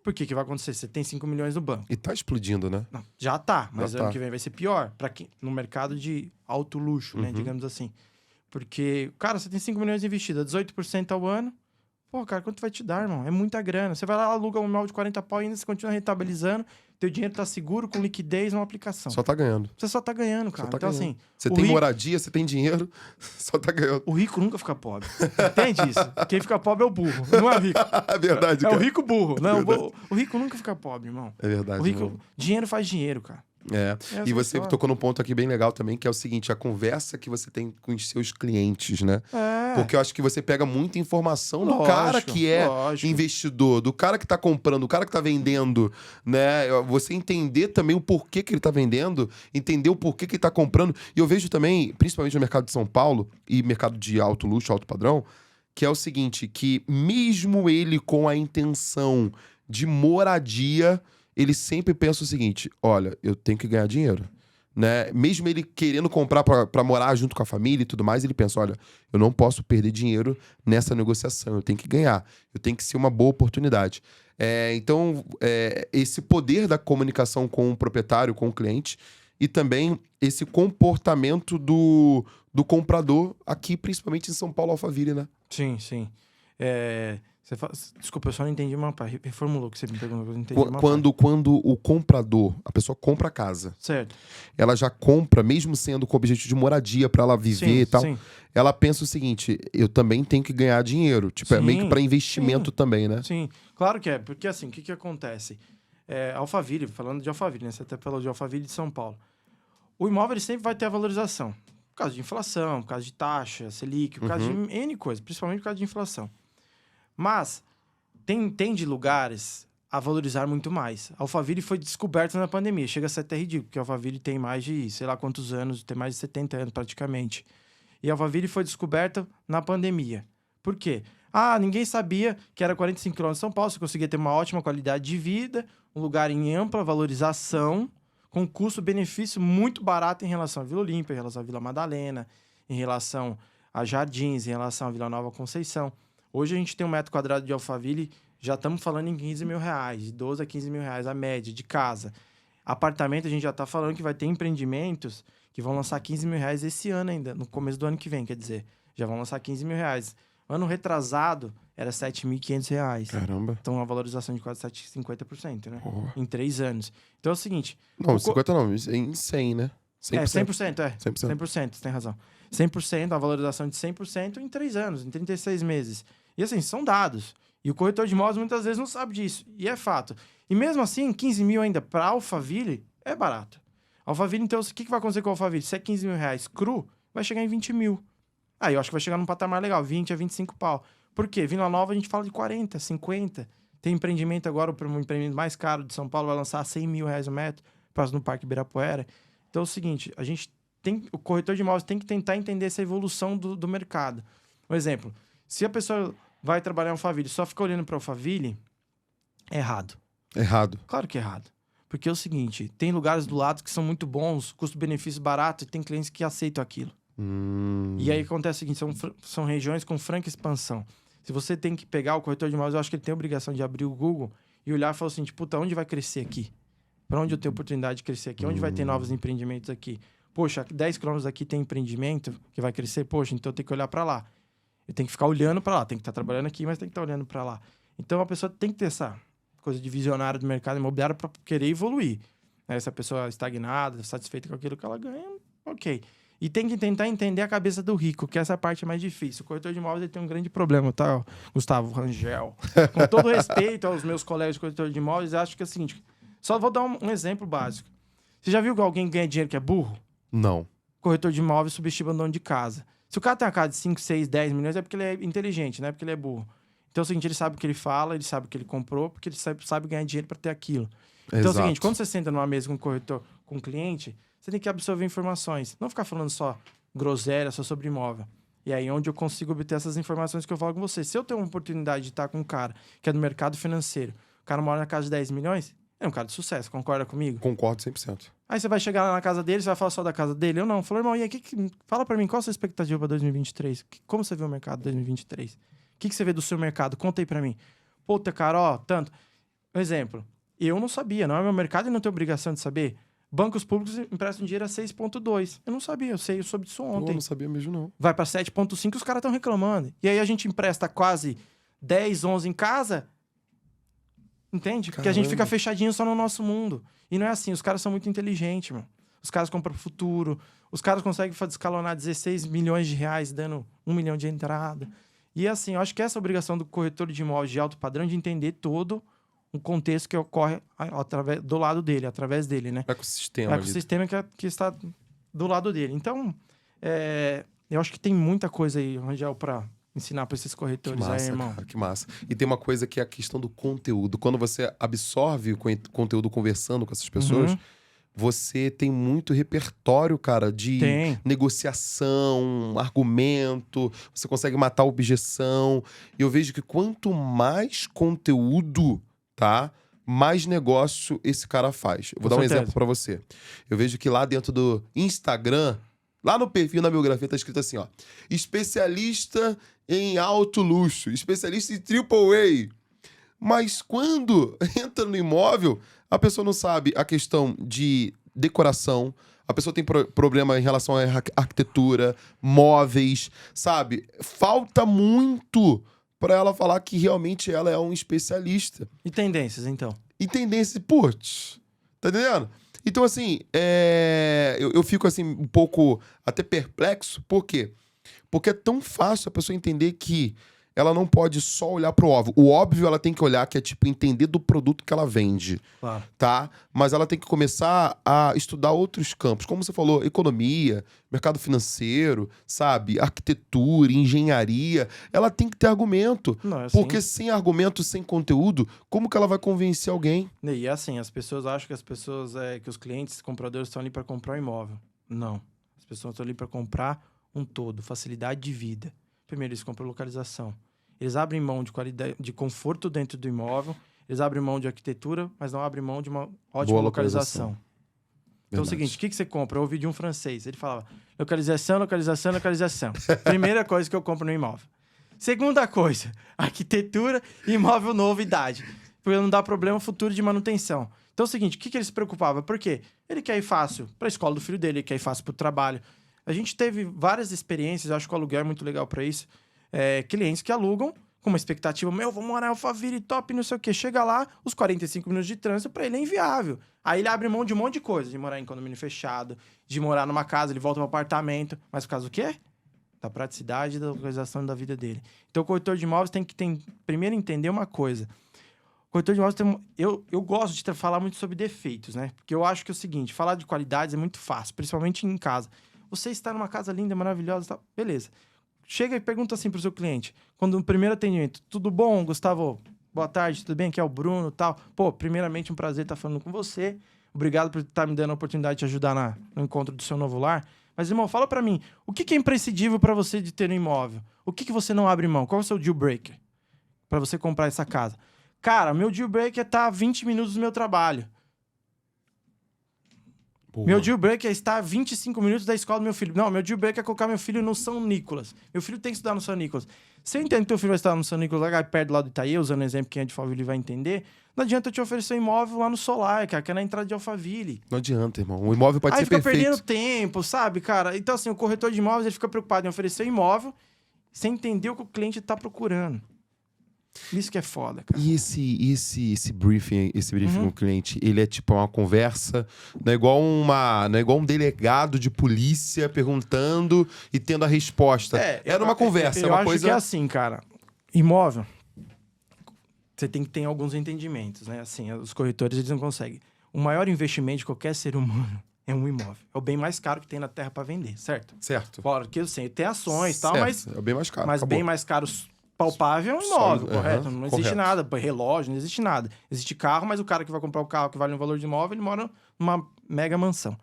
Por que vai acontecer? Você tem 5 milhões no banco. E tá explodindo, né? Não, já tá, mas ano que vem vai ser pior no mercado de alto luxo, né, digamos assim. Porque, cara, você tem 5 milhões investidos, 18% ao ano. Pô, cara, quanto vai te dar, irmão? É muita grana. Você vai lá, aluga um imóvel de 40 pau e ainda você continua rentabilizando. Teu dinheiro tá seguro, com liquidez numa aplicação. Só tá ganhando. Você só tá ganhando, cara. Então, assim... Você tem moradia, você tem dinheiro, só tá ganhando. O rico nunca fica pobre. Entende isso? Quem fica pobre é o burro, não é o rico. É verdade, cara. É o rico burro. Não, o rico nunca fica pobre, irmão. É verdade, o rico, dinheiro faz dinheiro, cara. E você tocou num ponto aqui bem legal também, que é o seguinte, a conversa que você tem com os seus clientes, né? Porque eu acho que você pega muita informação do cara que é investidor, do cara que tá comprando, do cara que tá vendendo, né? Você entender também o porquê que ele tá vendendo, entender o porquê que ele tá comprando. E eu vejo também, principalmente no mercado de São Paulo e mercado de alto luxo, alto padrão, que é o seguinte, que mesmo ele com a intenção de moradia, ele sempre pensa o seguinte, olha, eu tenho que ganhar dinheiro, né? Mesmo ele querendo comprar para morar junto com a família e tudo mais, ele pensa, olha, eu não posso perder dinheiro nessa negociação, eu tenho que ganhar, eu tenho que ser uma boa oportunidade. Então, esse poder da comunicação com o proprietário, com o cliente, e também esse comportamento do comprador aqui, principalmente em São Paulo, Alphaville, né? Sim, sim. Desculpa, eu só não entendi uma parte. Reformulou o que você me perguntou, eu não entendi uma parte. Quando o comprador, a pessoa compra a casa, certo, ela já compra, mesmo sendo com o objetivo de moradia para ela viver e tal, ela pensa o seguinte, eu também tenho que ganhar dinheiro. Tipo, é meio que para investimento também, né? Sim, claro que é. Porque assim, o que acontece? Alphaville, falando de Alphaville, né? Você até falou de Alphaville de São Paulo. O imóvel ele sempre vai ter a valorização. Por causa de inflação, por causa de taxa, Selic, por causa de N coisas, principalmente por causa de inflação. Mas tem de lugares a valorizar muito mais. Alphaville foi descoberta na pandemia. Chega a ser até ridículo, porque Alphaville tem mais de, sei lá quantos anos, tem mais de 70 anos praticamente. E Alphaville foi descoberta na pandemia. Por quê? Ninguém sabia que era 45 km de São Paulo, você conseguia ter uma ótima qualidade de vida, um lugar em ampla valorização, com custo-benefício muito barato em relação à Vila Olímpia, em relação à Vila Madalena, em relação a Jardins, em relação à Vila Nova Conceição. Hoje a gente tem 1 metro quadrado de Alphaville, já estamos falando em 15 mil reais, de 12 a 15 mil reais a média de casa. Apartamento a gente já está falando que vai ter empreendimentos que vão lançar 15 mil reais esse ano ainda, no começo do ano que vem, quer dizer, já vão lançar 15 mil reais. Ano retrasado era 7.500 reais. Caramba. Então uma valorização de quase 50%, né? Em 3 anos. Então é o seguinte... Não, 50 não, em 100, né? 100%. 100%, você tem razão. 100%, a valorização de 100% em 3 anos, em 36 meses. E assim, são dados. E o corretor de imóveis muitas vezes não sabe disso. E é fato. E mesmo assim, 15 mil ainda para Alphaville é barato. Alphaville, então, o que vai acontecer com o Alphaville? Se é 15 mil reais cru, vai chegar em 20 mil. Aí eu acho que vai chegar num patamar legal, 20 a 25 pau. Por quê? Vila Nova a gente fala de 40, 50. Tem empreendimento agora, um empreendimento mais caro de São Paulo, vai lançar 100 mil reais o metro, próximo do Parque Ibirapuera. Então é o seguinte, o corretor de imóveis tem que tentar entender essa evolução do mercado. Um exemplo, se a pessoa vai trabalhar em Alphaville e só fica olhando para Alphaville, é errado. Errado. Claro que é errado. Porque é o seguinte, tem lugares do lado que são muito bons, custo-benefício barato, e tem clientes que aceitam aquilo. E aí acontece o seguinte, são regiões com franca expansão. Se você tem que pegar o corretor de imóveis, eu acho que ele tem a obrigação de abrir o Google e olhar e falar assim, puta, onde vai crescer aqui? Para onde eu tenho oportunidade de crescer aqui? Onde vai ter novos empreendimentos aqui? Poxa, 10 quilômetros aqui tem empreendimento que vai crescer? Poxa, então eu tenho que olhar para lá. Eu tenho que ficar olhando para lá. Tem que estar trabalhando aqui, mas tem que estar olhando para lá. Então a pessoa tem que ter essa coisa de visionário do mercado imobiliário para querer evoluir. Se a pessoa é estagnada, satisfeita com aquilo que ela ganha, ok. E tem que tentar entender a cabeça do rico, que essa parte é mais difícil. O corretor de imóveis ele tem um grande problema, tá, Gustavo Rangel? Com todo respeito aos meus colegas de corretor de imóveis, eu acho que é o seguinte, só vou dar um exemplo básico. Você já viu que alguém ganha dinheiro que é burro? Não. Corretor de imóveis subestima o dono de casa. Se o cara tem uma casa de 5, 6, 10 milhões, é porque ele é inteligente, não é porque ele é burro. Então é o seguinte, ele sabe o que ele fala, ele sabe o que ele comprou, porque ele sabe ganhar dinheiro para ter aquilo. Então é o seguinte, quando você senta numa mesa com um corretor, com um cliente, você tem que absorver informações. Não ficar falando só groselha, só sobre imóvel. E aí onde eu consigo obter essas informações que eu falo com você. Se eu tenho uma oportunidade de estar com um cara que é do mercado financeiro, o cara mora na casa de 10 milhões, é um cara de sucesso, concorda comigo? Concordo 100%. Aí você vai chegar lá na casa dele, você vai falar só da casa dele? Eu não. Falou, irmão, e aí, fala pra mim, qual a sua expectativa pra 2023? Como você vê o mercado 2023? O que você vê do seu mercado? Conta aí pra mim. Puta, cara, ó, tanto. Um exemplo. Eu não sabia, não é meu mercado e não tenho obrigação de saber. Bancos públicos emprestam dinheiro a 6,2. Eu não sabia, eu soube disso ontem. Eu não sabia mesmo, não. Vai pra 7,5 e os caras estão reclamando. E aí a gente empresta quase 10, 11 em casa. Entende? Porque a gente fica fechadinho só no nosso mundo. E não é assim, os caras são muito inteligentes, mano. Os caras compram futuro. Os caras conseguem escalonar 16 milhões de reais dando 1 milhão de entrada. E assim, eu acho que essa é a obrigação do corretor de imóveis de alto padrão de entender todo um contexto que ocorre do lado dele, através dele, né? O ecossistema. O ecossistema que está do lado dele. Então, eu acho que tem muita coisa aí, Rangel, para ensinar para esses corretores que massa, aí, irmão. Cara, que massa. E tem uma coisa que é a questão do conteúdo. Quando você absorve o conteúdo conversando com essas pessoas, você tem muito repertório, cara, de negociação, argumento, você consegue matar a objeção. E eu vejo que quanto mais conteúdo, tá? Mais negócio esse cara faz. Eu vou dar um exemplo pra você. Eu vejo que lá dentro do Instagram, lá no perfil, na biografia, tá escrito assim, ó. Especialista em alto luxo, especialista em triple A. Mas quando entra no imóvel, a pessoa não sabe a questão de decoração, a pessoa tem problema em relação à arquitetura, móveis, sabe? Falta muito pra ela falar que realmente ela é um especialista. E tendências, então? E tendências, putz, tá entendendo? Então, assim, eu fico assim um pouco até perplexo. Por quê? Porque é tão fácil a pessoa entender que ela não pode só olhar pro óbvio. O óbvio ela tem que olhar, que é tipo entender do produto que ela vende, tá? Mas ela tem que começar a estudar outros campos. Como você falou, economia, mercado financeiro, sabe? Arquitetura, engenharia. Ela tem que ter argumento. Não, é assim. Porque sem argumento, sem conteúdo, como que ela vai convencer alguém? E assim, as pessoas acham que que os clientes, compradores estão ali para comprar um imóvel. Não. As pessoas estão ali para comprar um todo, facilidade de vida. Primeiro, eles compram localização. Eles abrem mão de qualidade, de conforto dentro do imóvel, eles abrem mão de arquitetura, mas não abrem mão de uma ótima localização. Então é o seguinte, o que você compra? Eu ouvi de um francês, ele falava localização, localização, localização. Primeira coisa que eu compro no imóvel. Segunda coisa, arquitetura, imóvel, novidade. Porque não dá problema futuro de manutenção. Então é o seguinte, o que ele se preocupava? Por quê? Ele quer ir fácil para a escola do filho dele, ele quer ir fácil para o trabalho. A gente teve várias experiências, acho que o aluguel é muito legal para isso. Clientes que alugam com uma expectativa, vou morar em Alphaville, top, não sei o quê. Chega lá, os 45 minutos de trânsito para ele é inviável. Aí ele abre mão de um monte de coisa, de morar em condomínio fechado, de morar numa casa, ele volta para apartamento. Mas por causa do quê? Da praticidade e da localização da vida dele. Então o corretor de imóveis tem que primeiro entender uma coisa. O corretor de imóveis eu gosto de falar muito sobre defeitos, né? Porque eu acho que é o seguinte, falar de qualidades é muito fácil, principalmente em casa. Você está numa casa linda, maravilhosa, tal. Beleza. Chega e pergunta assim pro seu cliente. Quando no primeiro atendimento, tudo bom, Gustavo? Boa tarde, tudo bem? Aqui é o Bruno, tal. Pô, primeiramente um prazer estar falando com você. Obrigado por estar me dando a oportunidade de te ajudar no encontro do seu novo lar. Mas, irmão, fala pra mim, o que é imprescindível pra você de ter um imóvel? O que você não abre mão? Qual é o seu deal breaker pra você comprar essa casa? Cara, meu deal breaker tá a 20 minutos do meu trabalho. Boa. Meu deal break é estar 25 minutos da escola do meu filho. Não, meu deal break é colocar meu filho no São Nicolas. Meu filho tem que estudar no São Nicolas. Se eu entendo que teu filho vai estudar no São Nicolas, lá perto do lado do Itaí, usando o exemplo, quem é de Alphaville vai entender, não adianta eu te oferecer um imóvel lá no Solar, cara, que é na entrada de Alphaville. Não adianta, irmão. O imóvel pode Aí ser fica perfeito. perdendo tempo, sabe, cara? Então, assim, o corretor de imóveis, ele fica preocupado em oferecer um imóvel sem entender o que o cliente tá procurando. Isso que é foda, cara. E esse briefing com o cliente, ele é tipo uma conversa, não é igual um delegado de polícia perguntando e tendo a resposta. Era uma conversa, eu é uma acho coisa... que é assim, cara. Imóvel, você tem que ter alguns entendimentos, né? Assim, os corretores, eles não conseguem. O maior investimento de qualquer ser humano é um imóvel. É o bem mais caro que tem na Terra para vender, certo? Certo. Fora que, assim, tem ações e tal, Certo. mas... É o bem mais caro. Mas acabou. bem mais caro palpável é um imóvel, Só- correto? aham, Não existe correto. nada, relógio, não existe nada. Existe carro, mas o cara que vai comprar o carro que vale um valor de imóvel, ele mora numa mega mansão.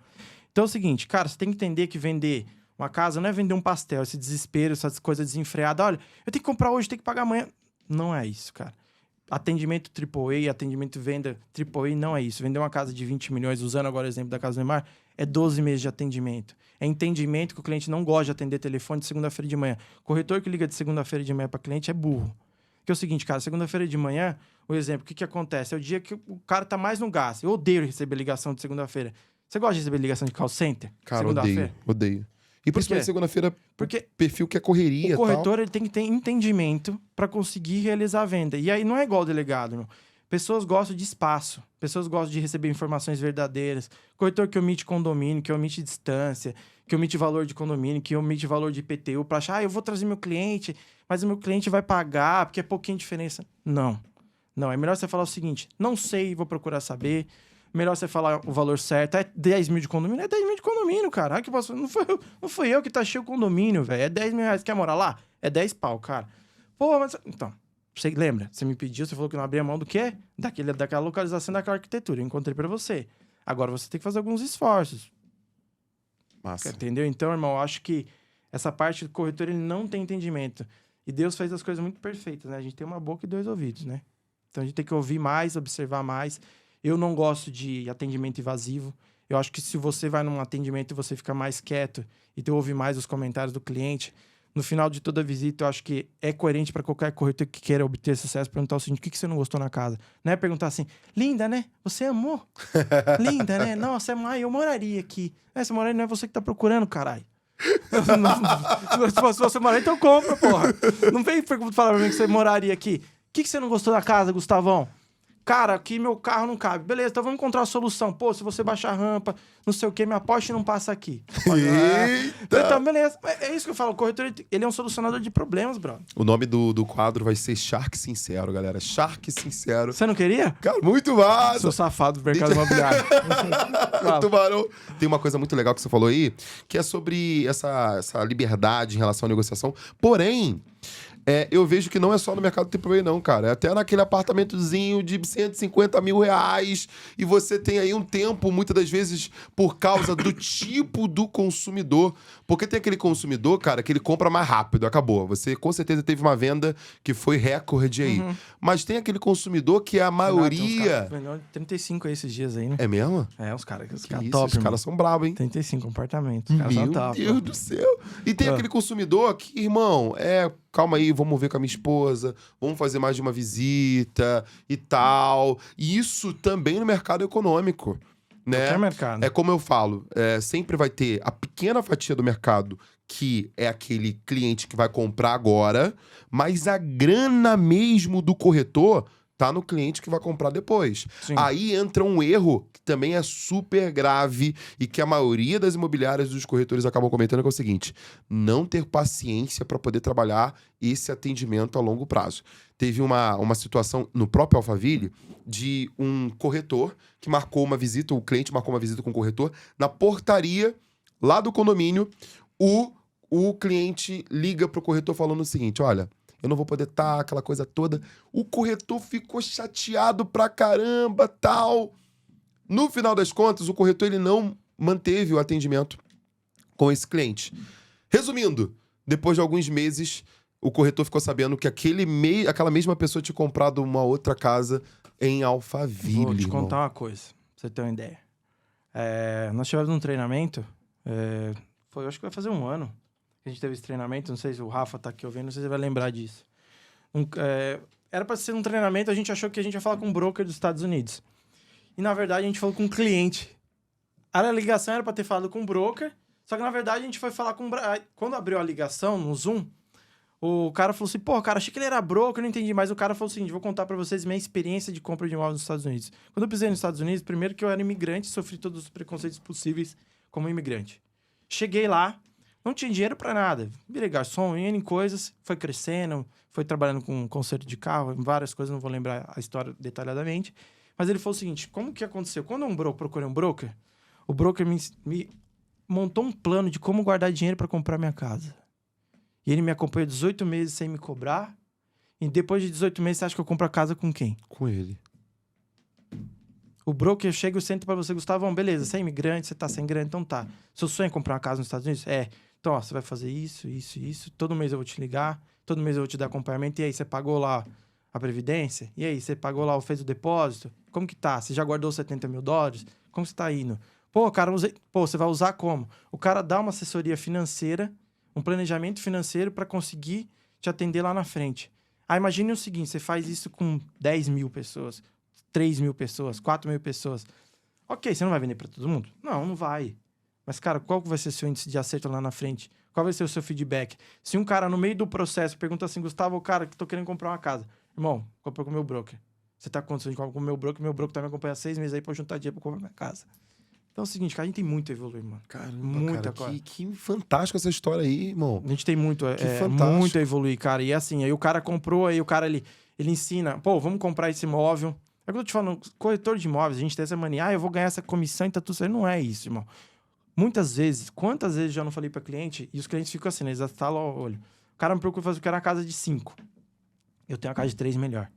Então é o seguinte, cara, você tem que entender que vender uma casa não é vender um pastel, esse desespero, essas coisas desenfreadas. Olha, eu tenho que comprar hoje, tenho que pagar amanhã. Não é isso, cara. Atendimento AAA, atendimento venda AAA, não é isso. Vender uma casa de 20 milhões, usando agora o exemplo da Casa do Neymar, é 12 meses de atendimento. É entendimento que o cliente não gosta de atender telefone de segunda-feira de manhã. Corretor que liga de segunda-feira de manhã para cliente é burro. Que é o seguinte, cara, segunda-feira de manhã, o exemplo, o que acontece? É o dia que o cara tá mais no gás. Eu odeio receber ligação de segunda-feira. Você gosta de receber ligação de call center? Cara, segunda-feira? odeio. E Por principalmente quê? segunda-feira, Porque perfil que é correria o e corretor ele tem que ter entendimento para conseguir realizar a venda. E aí não é igual o delegado, meu. Pessoas gostam de espaço, pessoas gostam de receber informações verdadeiras. Corretor que omite condomínio, que omite distância, que omite valor de condomínio, que omite valor de IPTU para achar, eu vou trazer meu cliente, mas o meu cliente vai pagar porque é pouquinha diferença. Não. Não, é melhor você falar o seguinte, não sei, vou procurar saber. Melhor você falar o valor certo. É 10 mil de condomínio? É 10 mil de condomínio, cara. Que posso... não foi eu que taxei o condomínio, velho. É 10 mil reais. Quer morar lá? É 10 pau, cara. Pô, mas... Então, você lembra? Você me pediu, você falou que não abria mão do quê? Daquela localização, daquela arquitetura. Eu encontrei pra você. Agora você tem que fazer alguns esforços. Massa. Entendeu? Então, irmão, eu acho que essa parte do corretor, ele não tem entendimento. E Deus fez as coisas muito perfeitas, né? A gente tem uma boca e 2 ouvidos, né? Então a gente tem que ouvir mais, observar mais. Eu não gosto de atendimento invasivo. Eu acho que se você vai num atendimento e você fica mais quieto e tu ouve mais os comentários do cliente, no final de toda a visita, eu acho que é coerente para qualquer corretor que queira obter sucesso perguntar o seguinte: o que você não gostou na casa? Não é perguntar assim, linda, né? Você amou? Linda, né? Nossa, eu moraria aqui. Essa moraria não é você que tá procurando, caralho. Se você morar, então compra, porra. Não vem falar pra mim que você moraria aqui. O que você não gostou da casa, Gustavão? Cara, aqui meu carro não cabe. Beleza, então vamos encontrar a solução. Pô, se você baixar a rampa, não sei o que, minha Porsche não passa aqui. Eita! Então, beleza. É isso que eu falo. O corretor, ele é um solucionador de problemas, brother. O nome do quadro vai ser Shark Sincero, galera. Shark Sincero. Você não queria? Cara, muito massa! Sou safado do mercado imobiliário. O Tubarão. Tem uma coisa muito legal que você falou aí, que é sobre essa liberdade em relação à negociação. Porém, eu vejo que não é só no mercado AAA, não, cara. É até naquele apartamentozinho de 150 mil reais e você tem aí um tempo, muitas das vezes, por causa do tipo do consumidor. Porque tem aquele consumidor, cara, que ele compra mais rápido, acabou. Você, com certeza, teve uma venda que foi recorde aí. Mas tem aquele consumidor que a maioria... Vendeu 35 aí esses dias aí, né? É mesmo? Os caras Que top, isso, os irmão. caras são brabos, hein? 35 apartamentos. Os caras Meu são top. Deus do céu. E tem aquele consumidor que, irmão, calma aí, vamos ver com a minha esposa, vamos fazer mais de uma visita e tal. E isso também no mercado econômico, né? Qualquer mercado. É como eu falo, sempre vai ter a pequena fatia do mercado que é aquele cliente que vai comprar agora, mas a grana mesmo do corretor tá no cliente que vai comprar depois. Sim. Aí entra um erro que também é super grave e que a maioria das imobiliárias e dos corretores acabam cometendo, que é o seguinte: não ter paciência para poder trabalhar esse atendimento a longo prazo. Teve uma situação no próprio Alphaville de um corretor que marcou uma visita, o cliente marcou uma visita com o corretor, na portaria lá do condomínio, o cliente liga pro corretor falando o seguinte: olha, eu não vou poder estar, aquela coisa toda. O corretor ficou chateado pra caramba, tal. No final das contas, o corretor ele não manteve o atendimento com esse cliente. Resumindo, depois de alguns meses, o corretor ficou sabendo que aquela mesma pessoa tinha comprado uma outra casa em Alphaville. Vou te irmão. contar uma coisa, pra você ter uma ideia. Nós tivemos um treinamento, acho que vai fazer um ano que a gente teve esse treinamento, não sei se o Rafa tá aqui ouvindo, não sei se você vai lembrar disso. Era para ser um treinamento, a gente achou que a gente ia falar com um broker dos Estados Unidos. E, na verdade, a gente falou com um cliente. A ligação era para ter falado com um broker, só que, na verdade, a gente foi falar com... Quando abriu a ligação no Zoom, o cara falou assim, pô, cara, achei que ele era broker, eu não entendi. Mas o cara falou o seguinte, vou contar para vocês minha experiência de compra de imóveis nos Estados Unidos. Quando eu pisei nos Estados Unidos, primeiro que eu era imigrante, sofri todos os preconceitos possíveis como imigrante. Cheguei lá, não tinha dinheiro para nada. Virei garçom, ia em coisas, foi crescendo, foi trabalhando com conserto de carro, em várias coisas, não vou lembrar a história detalhadamente. Mas ele falou o seguinte, como que aconteceu? Quando procurei um broker, o broker me montou um plano de como guardar dinheiro para comprar minha casa. E ele me acompanhou 18 meses sem me cobrar. E depois de 18 meses, você acha que eu compro a casa com quem? Com ele. O broker chega e senta pra você, Gustavão, beleza, você é imigrante, você tá sem grana, então tá. Seu sonho é comprar uma casa nos Estados Unidos? Então, ó, você vai fazer isso, isso, isso. Todo mês eu vou te ligar, todo mês eu vou te dar acompanhamento. E aí, você pagou lá a previdência? E aí, você pagou lá, fez o depósito? Como que tá? Você já guardou $70 mil? Como você tá indo? Pô, cara, você vai usar como? O cara dá uma assessoria financeira, um planejamento financeiro para conseguir te atender lá na frente. Imagine o seguinte, você faz isso com 10 mil pessoas, 3 mil pessoas, 4 mil pessoas. Ok, você não vai vender para todo mundo? Não vai. Mas, cara, qual vai ser o seu índice de acerto lá na frente? Qual vai ser o seu feedback? Se um cara, no meio do processo, pergunta assim, Gustavo, cara, que tô querendo comprar uma casa. Irmão, comprou com o meu broker. Você tá com condição de comprar com o meu broker tá me acompanhando há 6 meses aí pra eu juntar dinheiro pra comprar minha casa. Então é o seguinte, cara, a gente tem muito a evoluir, mano. Caramba, muita cara, coisa. que fantástico essa história aí, irmão. A gente tem muito fantástico. muito a evoluir, cara. E assim, aí o cara comprou, aí o cara ele ensina, pô, vamos comprar esse imóvel. É o que eu tô te falando, corretor de imóveis, a gente tem essa mania, eu vou ganhar essa comissão e tá tudo certo. Não é isso, irmão. Muitas vezes, quantas vezes já não falei pra cliente, e os clientes ficam assim, né? Eles estalam o olho. O cara me procura fazer, eu quero uma casa de 5. Eu tenho uma casa de 3 melhor.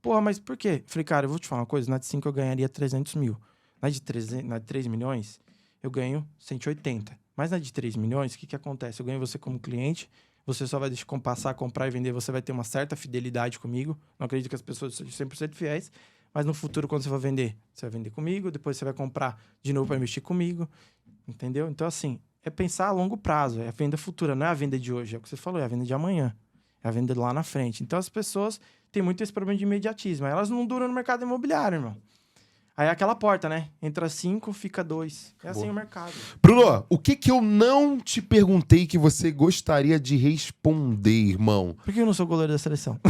Porra, mas por quê? Falei, cara, eu vou te falar uma coisa, na de 5 eu ganharia 300 mil. Na de 3 milhões, eu ganho 180. Mas na de 3 milhões, o que acontece? Eu ganho você como cliente, você só vai passar a comprar e vender, você vai ter uma certa fidelidade comigo. Não acredito que as pessoas sejam 100% fiéis, mas no futuro, quando você for vender, você vai vender comigo, depois você vai comprar de novo para investir comigo, entendeu? Então, assim, é pensar a longo prazo, é a venda futura, não é a venda de hoje, é o que você falou, é a venda de amanhã, é a venda lá na frente. Então, as pessoas têm muito esse problema de imediatismo, elas não duram no mercado imobiliário, irmão. Aí é aquela porta, né? Entra 5, fica 2. É assim o mercado. Bruno, o que eu não te perguntei que você gostaria de responder, irmão? Por que eu não sou goleiro da seleção?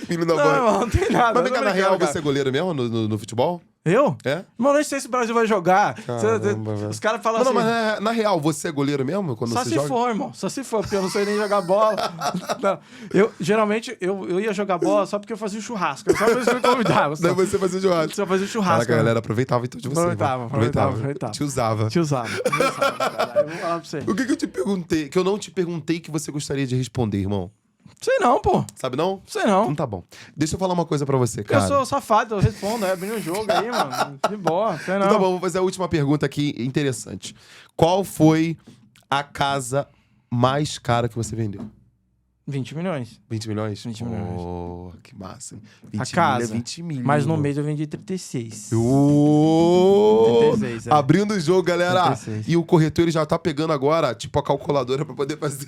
Filho da mãe. Não tem nada. Mas na real, você é goleiro mesmo no futebol? Eu? É? Mano, nem sei se o Brasil vai jogar. Caramba, os caras falam assim... Não, mas na real, você é goleiro mesmo quando só você se joga? for, irmão. Só se for, porque eu não sei nem jogar bola. Não. Geralmente, eu ia jogar bola só porque eu fazia churrasco. Só por isso que me convidava. Daí você fazia churrasco. Só fazia churrasco. Caraca, a galera aproveitava então de você. Aproveitava. Te usava. Eu vou falar pra você. O que eu te perguntei, que eu não te perguntei que você gostaria de responder, irmão? Sei não, pô. Sabe não? Sei não. Então tá bom. Deixa eu falar uma coisa pra você, cara. Eu sou safado, eu respondo. Abrindo o jogo aí, mano. De boa. Sei não. Então tá bom, vou fazer a última pergunta aqui, interessante. Qual foi a casa mais cara que você vendeu? 20 milhões. 20 milhões? 20 milhões. Oh, que massa. 20 a casa. Mil é 20 mil. Mas no mês eu vendi 36. 36, abrindo o jogo, galera. 36. E o corretor ele já tá pegando agora, tipo, a calculadora pra poder fazer.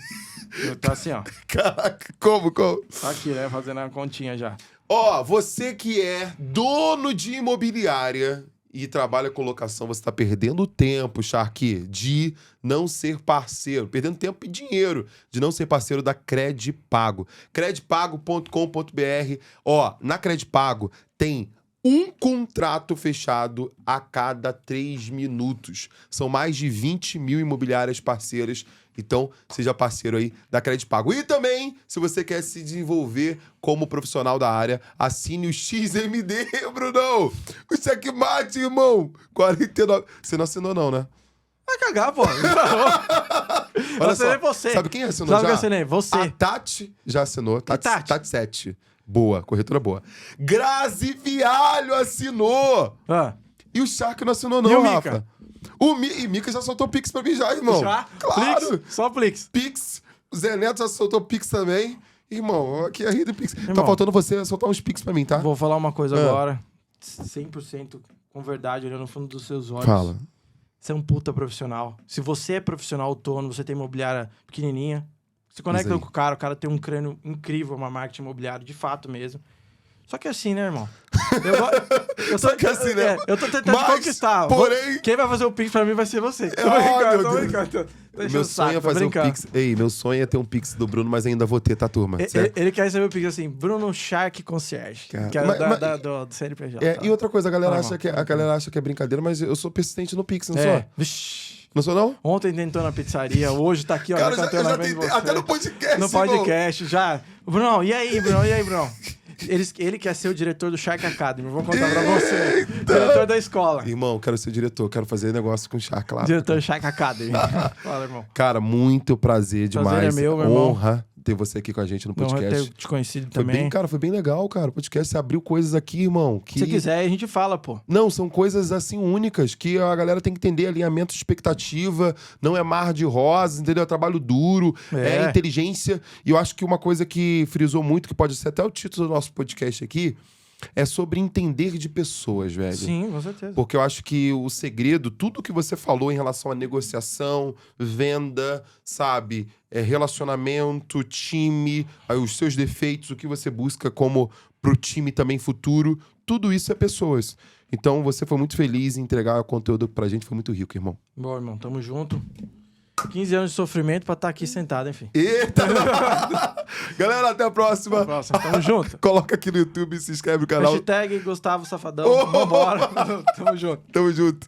Eu tô assim, ó. Caraca, como? Tá aqui, né? Fazendo a continha já. Ó, você que é dono de imobiliária e trabalha com locação, você tá perdendo tempo, Shark, de não ser parceiro. Perdendo tempo e dinheiro de não ser parceiro da Credpago. Credpago.com.br. Ó, na Credpago tem um contrato fechado a cada 3 minutos. São mais de 20 mil imobiliárias parceiras. Então, seja parceiro aí da Credpago. E também, se você quer se desenvolver como profissional da área, assine o XMD, Brunão. O checkmate, irmão. 49... Você não assinou não, né? Vai cagar, pô. Olha só, você. sabe quem assinou Sabe já? que eu assinei? Você. A Tati já assinou. Tati? Tati 7. Boa, corretora boa. Grazi Vialho assinou. E o Shark não assinou não, e o Rafa. Mica? E Mica já soltou Pix pra mim já, irmão. Já? Claro. Plix? Só Plix. Pix. O Zé Neto já soltou Pix também. Irmão, aqui é a Rede Pix. Irmão, tá faltando você soltar uns Pix pra mim, tá? Vou falar uma coisa agora. 100% com verdade, olhando no fundo dos seus olhos. Fala. Você é um puta profissional. Se você é profissional autônomo, você tem imobiliária pequenininha, se conecta Isso aí. com o cara tem um crânio incrível, uma marketing imobiliária, de fato mesmo. Só que assim, né, irmão? Só que assim, né? Eu tô tentando te Mas, conquistar. porém- Quem vai fazer o Pix pra mim vai ser você. Tô Ai, meu tô Deus. brincando. Tô enchendo Meu o saco, sonho é tô fazer brincando. um Pix. Ei, meu sonho é ter um Pix do Bruno, mas ainda vou ter, tá, turma? Certo? Ele quer receber o Pix assim, Bruno Shark Concierge. Cara, Que é mas- do CNPJ. É, tá? e outra coisa, a galera, Fala, acha que é brincadeira, mas eu sou persistente no Pix, não É. sou? Vixi. Não sou, não? Ontem tentou na pizzaria, hoje tá aqui, ó. Cara, já eu cantando já na frente de tentei, você. até no podcast, No irmão. podcast, já. Brunão, e aí, Brunão? Ele quer ser o diretor do Shark Academy. Vou contar pra você. Diretor da escola. Irmão, quero ser diretor, quero fazer negócio com chá, claro. Diretor do Shark Academy. Fala, irmão. Cara, muito prazer demais. Prazer é meu irmão. Honra ter você aqui com a gente no Não podcast. ter te conhecido Foi também. bem, cara, foi bem legal, cara. O podcast, você abriu coisas aqui, irmão. Que... Se quiser, a gente fala, pô. Não, são coisas assim únicas que a galera tem que entender. Alinhamento de expectativa, não é mar de rosas, entendeu? É trabalho duro, é inteligência. E eu acho que uma coisa que frisou muito, que pode ser até o título do nosso podcast aqui, é sobre entender de pessoas, velho. Sim, com certeza. Porque eu acho que o segredo, tudo que você falou em relação à negociação, venda, sabe? Relacionamento, time, aí os seus defeitos, o que você busca como pro time também futuro, tudo isso é pessoas. Então você foi muito feliz em entregar o conteúdo pra gente, foi muito rico, irmão. Bom, irmão, tamo junto. 15 anos de sofrimento pra estar aqui sentado, enfim. Eita! Galera, até a próxima. Próximo, tamo junto. Coloca aqui no YouTube, se inscreve no canal. Hashtag Gustavo Safadão. Oh! Vambora. Tamo junto. Tamo junto.